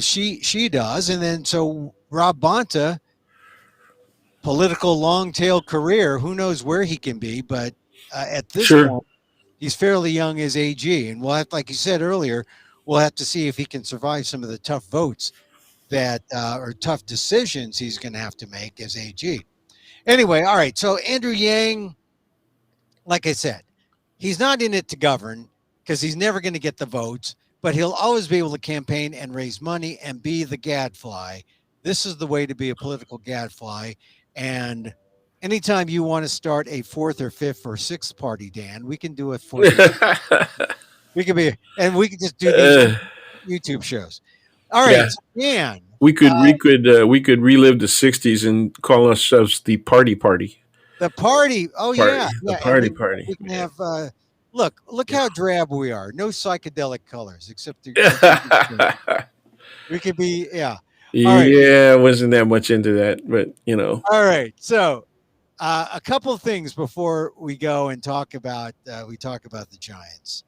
she does. And then so Rob Bonta, political long tail career, who knows where he can be, but at this Sure. point, he's fairly young as AG, and we'll have, like you said earlier, we'll have to see if he can survive some of the tough votes that or tough decisions he's going to have to make as AG. Anyway, all right. So Andrew Yang, like I said, he's not in it to govern because he's never going to get the votes, but he'll always be able to campaign and raise money and be the gadfly. This is the way to be a political gadfly. And anytime you want to start a fourth or fifth or sixth party, Dan, we can do a fourth or fifth. We could be, and we could just do these Uh, YouTube shows. All right, yeah, so Dan, we could relive the '60s and call ourselves the Party. the party. Oh yeah, The yeah, and party. we can have. Look how drab we are. No psychedelic colors, except Yeah. we could be. Yeah. All right. Yeah, I wasn't that much into that, but you know. All right. So, a couple of things before we go and talk about the Giants.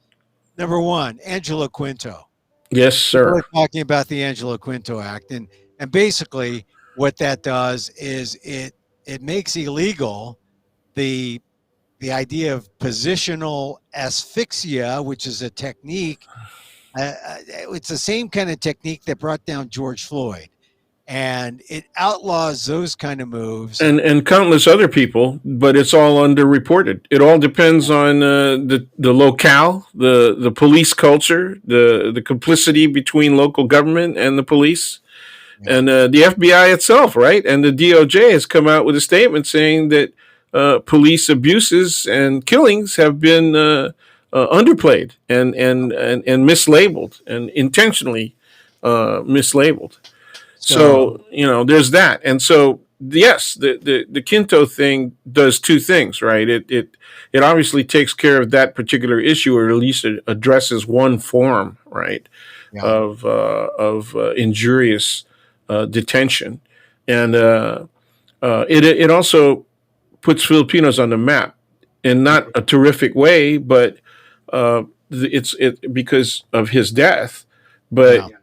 Number one, Angelo Quinto. Yes, People sir. are talking about the Angelo Quinto Act, and basically what that does is it makes illegal the the idea of positional asphyxia, which is a technique. It's the same kind of technique that brought down George Floyd, and it outlaws those kind of moves. And countless other people, but it's all underreported. It all depends on the locale, the police culture, the complicity between local government and the police, Yeah. and the FBI itself, right? And the DOJ has come out with a statement saying that police abuses and killings have been underplayed and mislabeled and intentionally mislabeled. So So there's that, and so yes, the Kinto thing does two things, right? It obviously takes care of that particular issue, or at least it addresses one form, right, yeah, of injurious detention, and it also puts Filipinos on the map in not a terrific way, but it's because of his death, but yeah,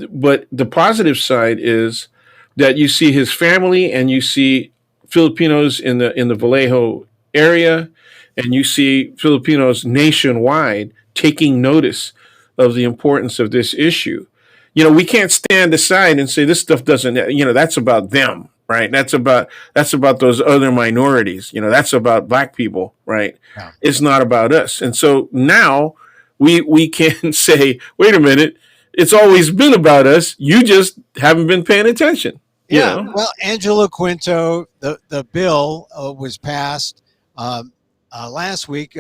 but the positive side is that you see his family and you see Filipinos in the Vallejo area, and you see Filipinos nationwide taking notice of the importance of this issue. We can't stand aside and say this stuff doesn't. That's about them, right? That's about those other minorities. That's about black people, right? yeah. It's not about us. And so now we can say, wait a minute, it's always been about us. You just haven't been paying attention. You Yeah, know. well, Angelo Quinto, the bill was passed last week.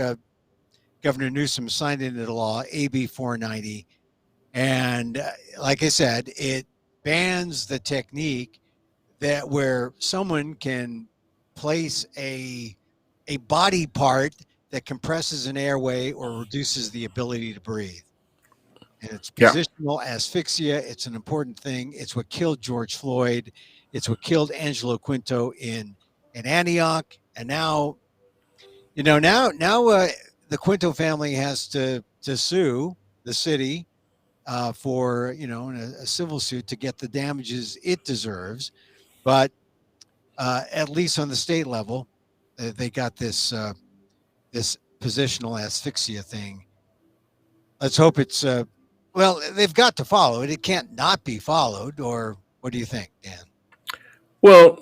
Governor Newsom signed into law AB 490, and like I said, it bans the technique that where someone can place a body part that compresses an airway or reduces the ability to breathe. And it's Yeah. positional asphyxia. It's an important thing. It's what killed George Floyd. It's what killed Angelo Quinto in Antioch. And now, the Quinto family has to sue the city for in a civil suit to get the damages it deserves. But at least on the state level, they got this positional asphyxia thing. Let's hope it's well. They've got to follow it. It can't not be followed. Or what do you think, Dan? Well,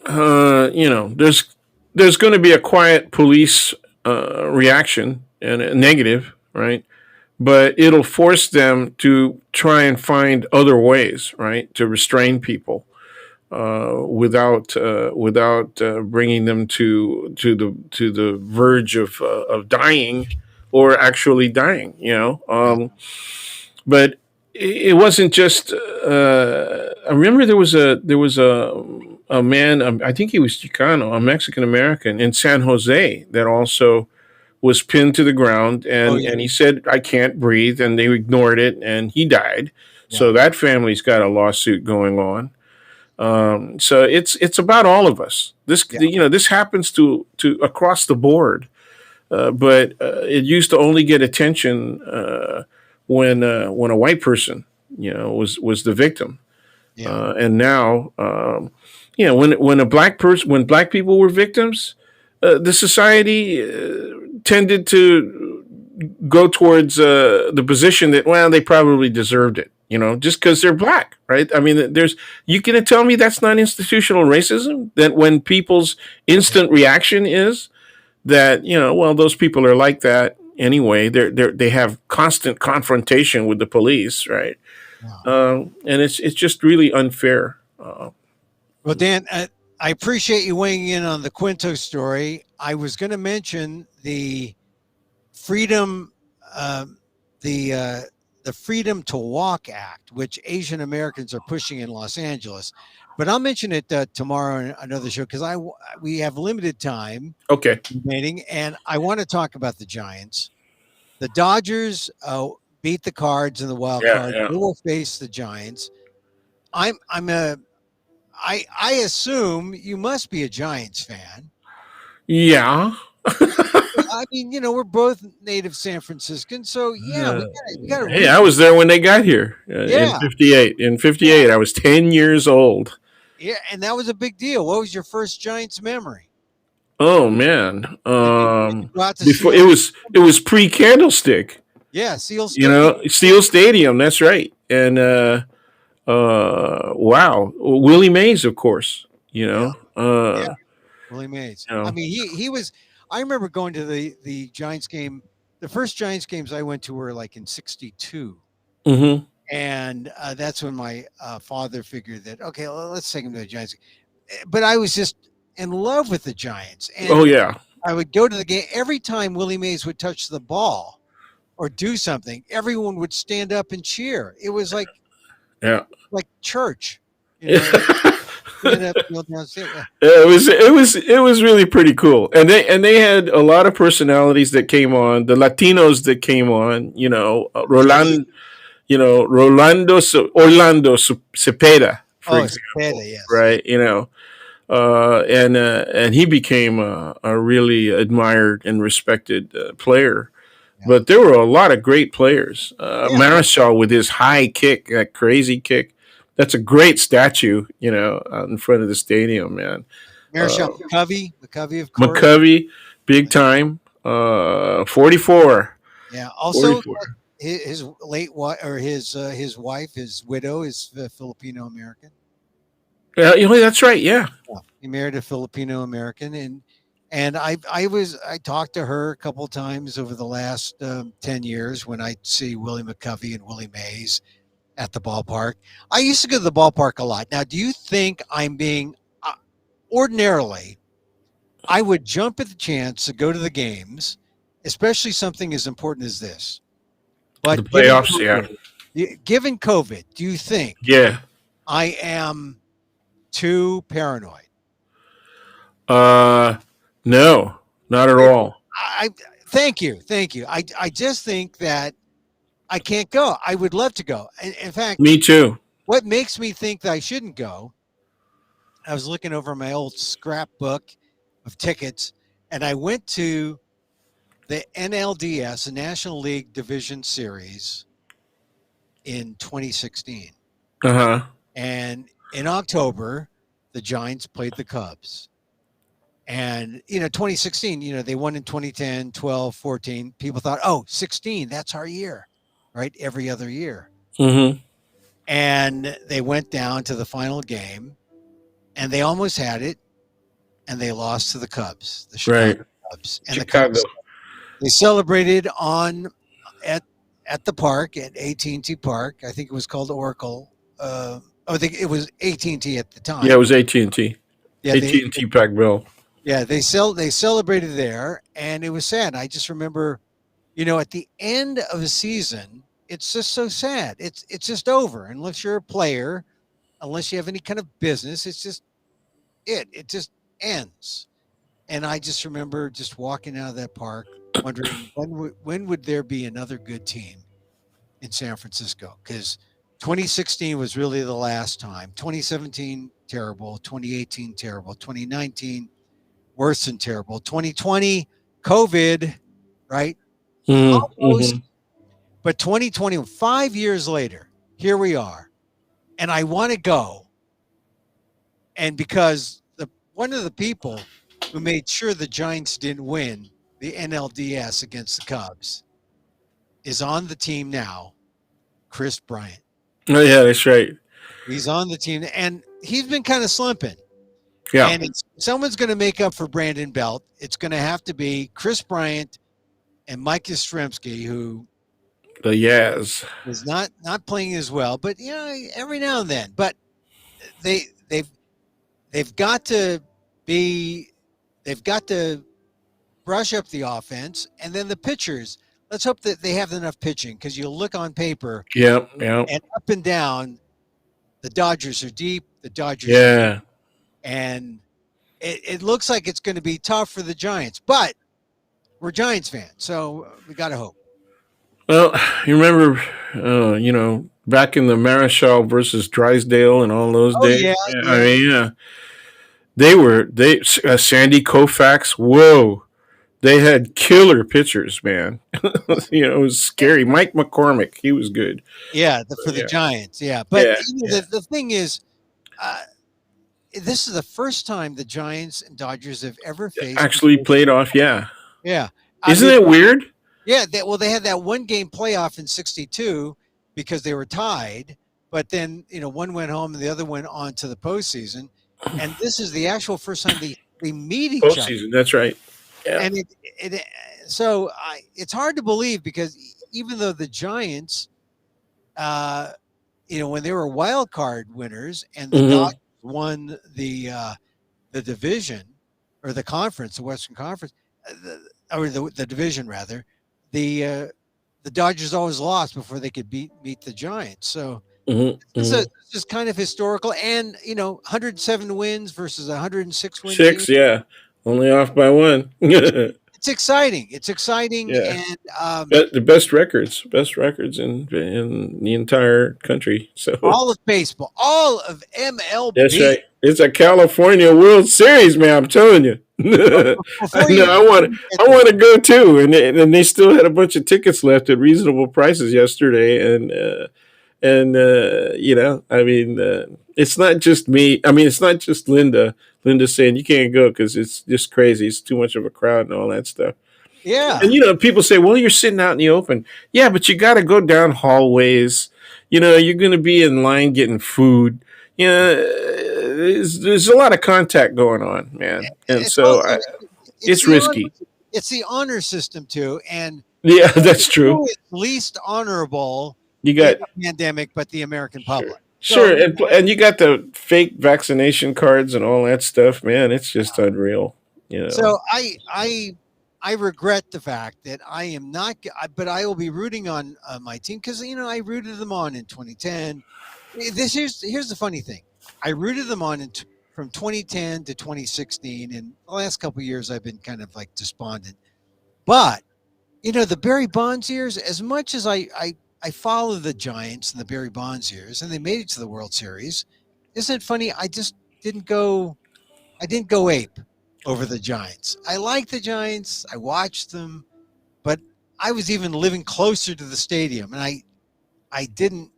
there's going to be a quiet police reaction and a negative, right? But it'll force them to try and find other ways, right, to restrain people without bringing them to the verge of dying or actually dying. Yeah. But it wasn't just. I remember there was a man. I think he was Chicano, a Mexican American in San Jose that also was pinned to the ground, Oh and yeah. and he said, "I can't breathe," and they ignored it, and he died. Yeah. So that family's got a lawsuit going on. So it's about all of us. This Yeah. this happens to across the board, but it used to only get attention when a white person was the victim, Yeah. and now when black people were victims, the society tended to go towards the position that, well, they probably deserved it, just because they're black, right? I mean, you gonna tell me that's not institutional racism? That when people's instant reaction is that, well, those people are like that anyway. They have constant confrontation with the police, right? Yeah. And it's just really unfair. Well, Dan, I appreciate you weighing in on the Quinto story. I was going to mention the freedom, um, the uh, the Freedom to Walk Act, which Asian Americans are pushing in Los Angeles. But I'll mention it tomorrow in another show because we have limited time Okay. remaining, and I want to talk about the Giants. The Dodgers beat the Cards in the wild Yeah. card. Yeah. They will face the Giants. I'm a I assume you must be a Giants fan. Yeah. I mean, we're both native San Franciscans, so yeah, Uh, we got to hey, root. I was there when they got here in Yeah, '58. In yeah, '58, I was 10 years old. yeah, and that was a big deal. What was your first Giants memory? Oh man. Did you go out to Before Seal? it was pre Candlestick. Yeah, Seal You Stadium. know, Steel Stadium. That's right. And wow, Willie Mays, of course. You Yeah, know. yeah, Willie Mays. You I know. mean, he was. I remember going to the Giants game. The first Giants games I went to were like in '62. Mm-hmm. And that's when my father figured that okay, let's take him to the Giants. But I was just in love with the Giants, Oh and yeah. I would go to the game every time Willie Mays would touch the ball or do something. Everyone would stand up and cheer. It was Yeah. like church, like it stand up, kneel down, sit. it was really pretty cool, and they had a lot of personalities that came on. The Latinos that came on, Eddie, Orlando Cepeda, for oh, Cepeda, example, yes, yeah, right? And he became a really admired and respected player. yeah, But there were a lot of great players. yeah. Marischal with his high kick, that crazy kick. That's a great statue, out in front of the stadium, man. Marichal Uh, McCovey, of course, McCovey, big time. 44. yeah. Also, 44. his late wife or his wife, his widow, is Filipino American. Yeah, that's right. Yeah. Yeah. He married a Filipino American, and I talked to her a couple times over the last 10 years when I see Willie McCovey and Willie Mays at the ballpark. I used to go to the ballpark a lot. Now, do you think I'm being ordinarily? I would jump at the chance to go to the games, especially something as important as this. The But playoffs. Yeah. given COVID, do you think Yeah. I am too paranoid? Uh, no, not at all. I thank you, thank you. I just think that I can't go. I would love to go. In fact, Me too. what makes me think that I shouldn't go? I was looking over my old scrapbook of tickets, and I went to the NLDS, the National League Division Series, in 2016, Uh huh. and in October, the Giants played the Cubs. And 2016, they won in 2010, 12, 14. People thought, oh, 16, that's our year, right? Every other year. Mm-hmm. And they went down to the final game and they almost had it, and they lost to the Cubs, the Right. Chicago Cubs. And the Chicago. Cubs, they celebrated at at the park at AT&T Park. I think it was called Oracle. I think it was AT&T at the time. Yeah, it was AT&T. Yeah, AT&T Pac Bell. yeah, they celebrated there, and it was sad. I just remember, at the end of the season, it's just so sad. It's just over unless you're a player, unless you have any kind of business. It's just it just ends. And I just remember just walking out of that park, wondering when would there be another good team in San Francisco? Because 2016 was really the last time. 2017 terrible, 2018 terrible, 2019 worse than terrible. 2020, COVID, right? Mm-hmm. Almost. But 2020, 5 years later, here we are. And I want to go. And because one of the people who made sure the Giants didn't win the NLDS against the Cubs is on the team now, Chris Bryant. Oh yeah, that's right. He's on the team, and he's been kind of slumping. Yeah. And someone's going to make up for Brandon Belt. It's going to have to be Chris Bryant and Mike Yastrzemski, who The Yaz. is not playing as well, but every now and then. But they've they've got to be, they've got to brush up the offense, and then the pitchers. Let's hope that they have enough pitching because you look on paper Yep, yep, and up and down, the Dodgers are deep, the Dodgers are deep, yeah. and it looks like it's going to be tough for the Giants. But we're Giants fans, so we got to hope. Well, you remember, back in the Marischal versus Drysdale and all those Oh days. yeah, Yeah, I yeah. mean, yeah, Sandy Koufax. Whoa, they had killer pitchers, man. It was scary. Mike McCormick, he was good. Yeah, for the Yeah, Giants, yeah. But yeah, the, yeah. the thing is, uh, this is the first time the Giants and Dodgers have ever faced. Actually played off. Yeah, Yeah, I isn't mean, it weird? yeah. They had that one game playoff in '62 because they were tied, but then one went home and the other went on to the postseason, and this is the actual first time they meet each other. Postseason. That's right. Yeah. And so it's hard to believe because even though the Giants, when they were wild card winners and the Hmm. Dodgers won the division or the conference, the Western Conference, or the division rather, the Dodgers always lost before they could meet the Giants. So Hmm. this is kind of historical, and 107 wins versus 106 win team. 6. Yeah, only off by one. Yeah, It's exciting. It's exciting, and the best records in the entire country. So all of baseball, all of that's MLB. right. It's a California World Series, man. I'm telling you. I Before know. you I want. get I want to go too, and they still had a bunch of tickets left at reasonable prices yesterday, I mean, it's not just me. I mean, it's not just Linda. Linda saying you can't go because it's just crazy. It's too much of a crowd and all that stuff. yeah, And people say, "Well, you're sitting out in the open." Yeah, but you got to go down hallways. You're going to be in line getting food. There's a lot of contact going on, man, and it's so also it's it's the honor, risky. it's the honor system too, and Yeah, that's true. who is least honorable You in got a pandemic but the American public. sure, So and you got the fake vaccination cards and all that stuff, man. It's just unreal. so I regret the fact that I am not, but I will be rooting on my team because I rooted them on in 2010. Here's the funny thing: I rooted them on from 2010 to 2016, and the last couple of years I've been kind of like despondent. But the Barry Bonds years, as much as I follow the Giants and the Barry Bonds years, and they made it to the World Series. Isn't it funny? I just didn't go. I didn't go ape over the Giants. I like the Giants. I watched them, but I was even living closer to the stadium, and I didn't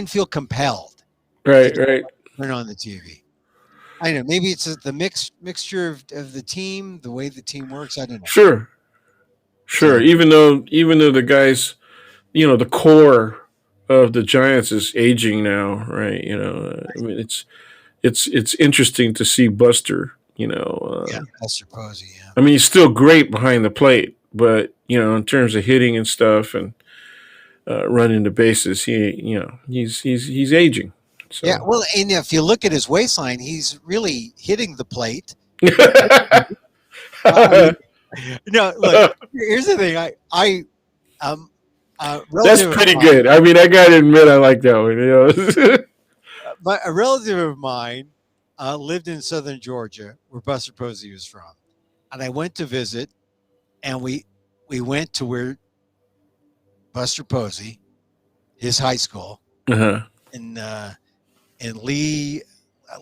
feel compelled to Right, right. turn on the TV. I know maybe it's the mixture of the team, the way the team works. I don't know. Sure, sure. So Even though the guys, the core of the Giants is aging now, right? I mean, it's interesting to see Buster. yeah, Lester Posey. Yeah, I mean, he's still great behind the plate, but in terms of hitting and stuff and running the bases, he's aging. yeah. So. Well, and if you look at his waistline, he's really hitting the plate. I mean, no, look. Here's the thing. I That's relative of pretty mine, good. I mean, I gotta admit, I like that one. but a relative of mine lived in southern Georgia, where Buster Posey was from, and I went to visit, and we went to where Buster Posey, his high school Uh-huh. in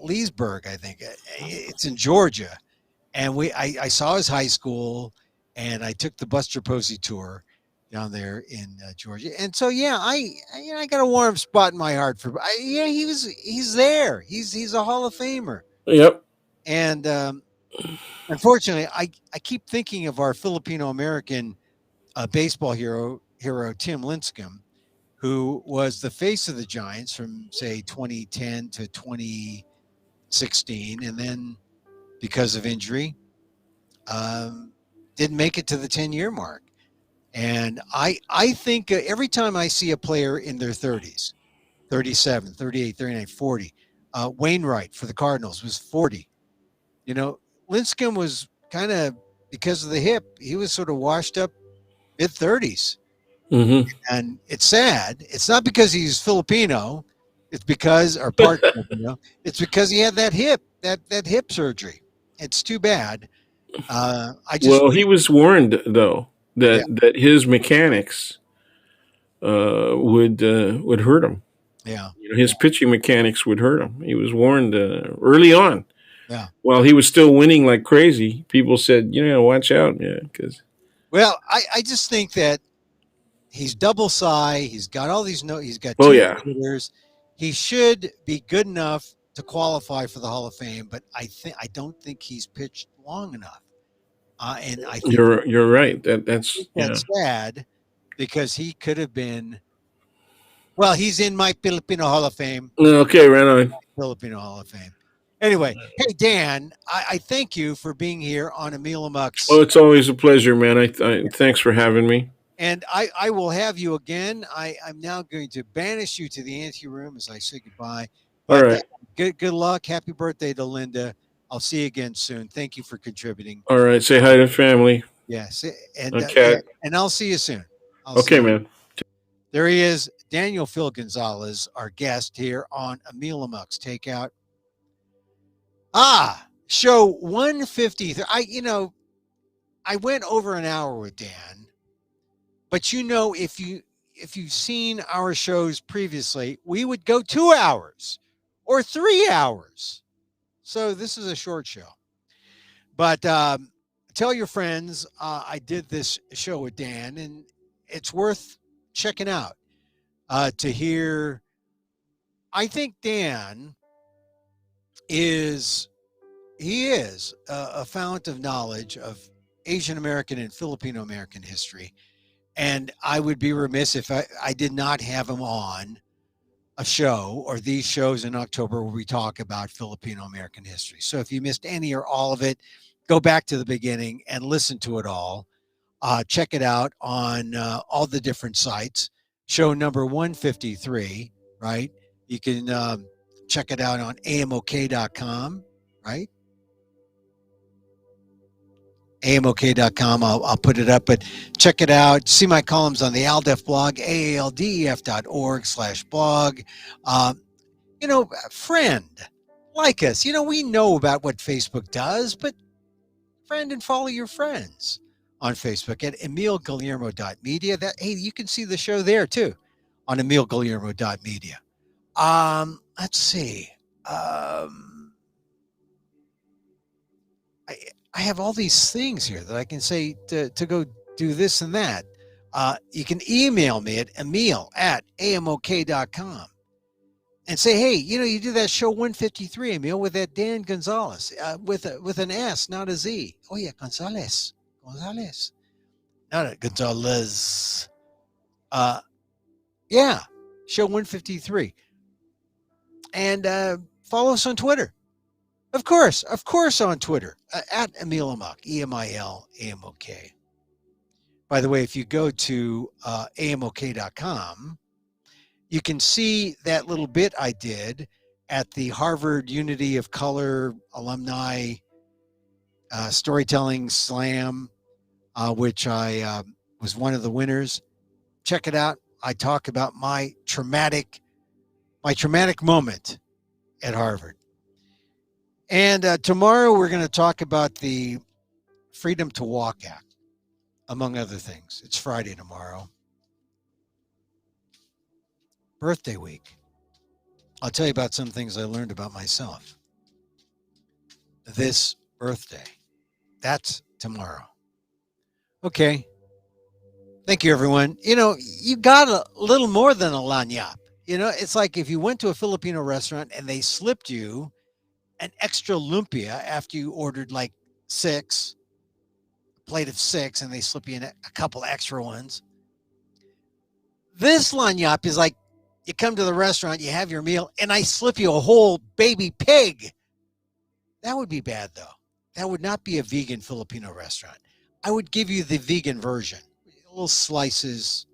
Leesburg, I think it's in Georgia, and I saw his high school, and I took the Buster Posey tour down there in Georgia, and so yeah, I got a warm spot in my heart for yeah, he's there, he's a Hall of Famer, Yep. and unfortunately, I keep thinking of our Filipino American baseball hero Tim Lincecum, who was the face of the Giants from say 2010 to 2016, and then because of injury, didn't make it to the 10-year mark. And I think every time I see a player in their 30s, 37, 38, 39, 40, Wainwright for the Cardinals was 40. You know, Lincecum was kind of, because of the hip, he was sort of washed up mid 30s. Mm-hmm. And it's sad. It's not because he's Filipino. It's because, or part Filipino. It's because he had that hip surgery. It's too bad. I just Well, wish, he was warned though yeah, that his mechanics would hurt him. yeah, You know, his pitching mechanics would hurt him. He was warned early on. yeah. While he was still winning like crazy, people said, watch out, yeah, because Well, I just think that he's double psi. He's got all these no. He's got oh two yeah, hitters. He should be good enough to qualify for the Hall of Fame, but I don't think he's pitched long enough. And I think you're right. That's yeah. that's sad because he could have been. Well, he's in my Filipino Hall of Fame. Okay, right on. Filipino Hall of Fame. Anyway, hey Dan, I thank you for being here on Emil Well, Amok's, it's always a pleasure, man. I thanks for having me. and I will have you again. I'm now going to banish you to the anteroom as I say goodbye. All But right, good luck. Happy birthday to Linda. I'll see you again soon. Thank you for contributing. all right. Say hi to family. Yes, and Okay, I'll see you soon. I'll see okay, you. man. There he is, Daniel Phil Gonzales, our guest here on Emil Amok's Takeout. Show 153. I went over an hour with Dan, but if you've seen our shows previously, we would go 2 hours or 3 hours. So this is a short show. But tell your friends I did this show with Dan, and it's worth checking out to hear. I think Dan is a fount of knowledge of Asian American and Filipino American history. And I would be remiss if I did not have him on a show or these shows in October where we talk about Filipino American history. So if you missed any or all of it, go back to the beginning and listen to it all. Check it out on all the different sites. Show number 153, right? You can check it out on amok.com, right? amok.com. I'll put it up, but check it out. See my columns on the ALDEF blog, aaldef.org/blog. Friend, like us. We know about what Facebook does, but friend and follow your friends on Facebook at emilguillermo.media. Hey, you can see the show there too on emilguillermo.media. Let's see. I have all these things here that I can say to go do this and that. You can email me at emil@amok.com and say, hey, you do that show 153, Emil, with that Dan Gonzales, with an S, not a Z. Oh, yeah, Gonzales. Not a Gonzales. Yeah, show 153. And follow us on Twitter. Of course, on Twitter, at Emil Amok, EMIL-AMOK. By the way, if you go to amok.com, you can see that little bit I did at the Harvard Unity of Color Alumni Storytelling Slam, which I was one of the winners. Check it out. I talk about my traumatic moment at Harvard. And tomorrow we're going to talk about the Freedom to Walk Act, among other things. It's Friday tomorrow. Birthday week. I'll tell you about some things I learned about myself this birthday. That's tomorrow. Okay. Thank you, everyone. You got a little more than a lanyap. It's like if you went to a Filipino restaurant and they slipped you an extra lumpia after you ordered like a plate of 6, and they slip you in a couple extra ones. This lanyap is like you come to the restaurant, you have your meal, and I slip you a whole baby pig. That would be bad, though. That would not be a vegan Filipino restaurant. I would give you the vegan version. Little slices,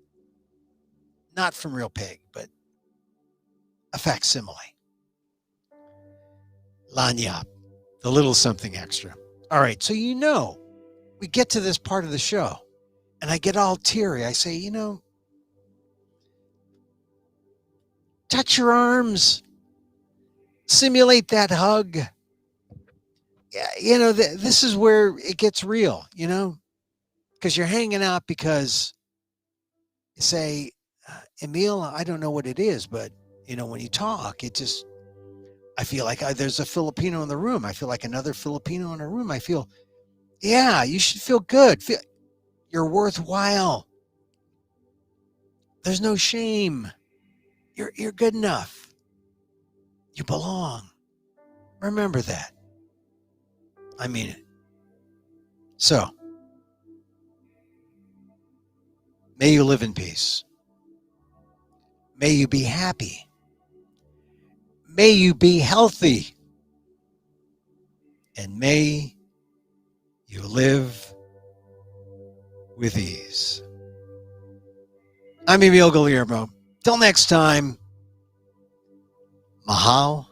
not from real pig, but a facsimile. lanyap, the little something extra. All right, so we get to this part of the show, and I get all teary. I say, touch your arms, simulate that hug. Yeah, this is where it gets real, because you're hanging out because you say, Emil, I don't know what it is, but when you talk, I feel like there's a Filipino in the room. I feel like another Filipino in a room. I feel, yeah, you should feel good. You're worthwhile. There's no shame. You're good enough. You belong. Remember that. I mean it. So, may you live in peace. May you be happy. May you be healthy. And may you live with ease. I'm Emil Guillermo. Till next time, mahal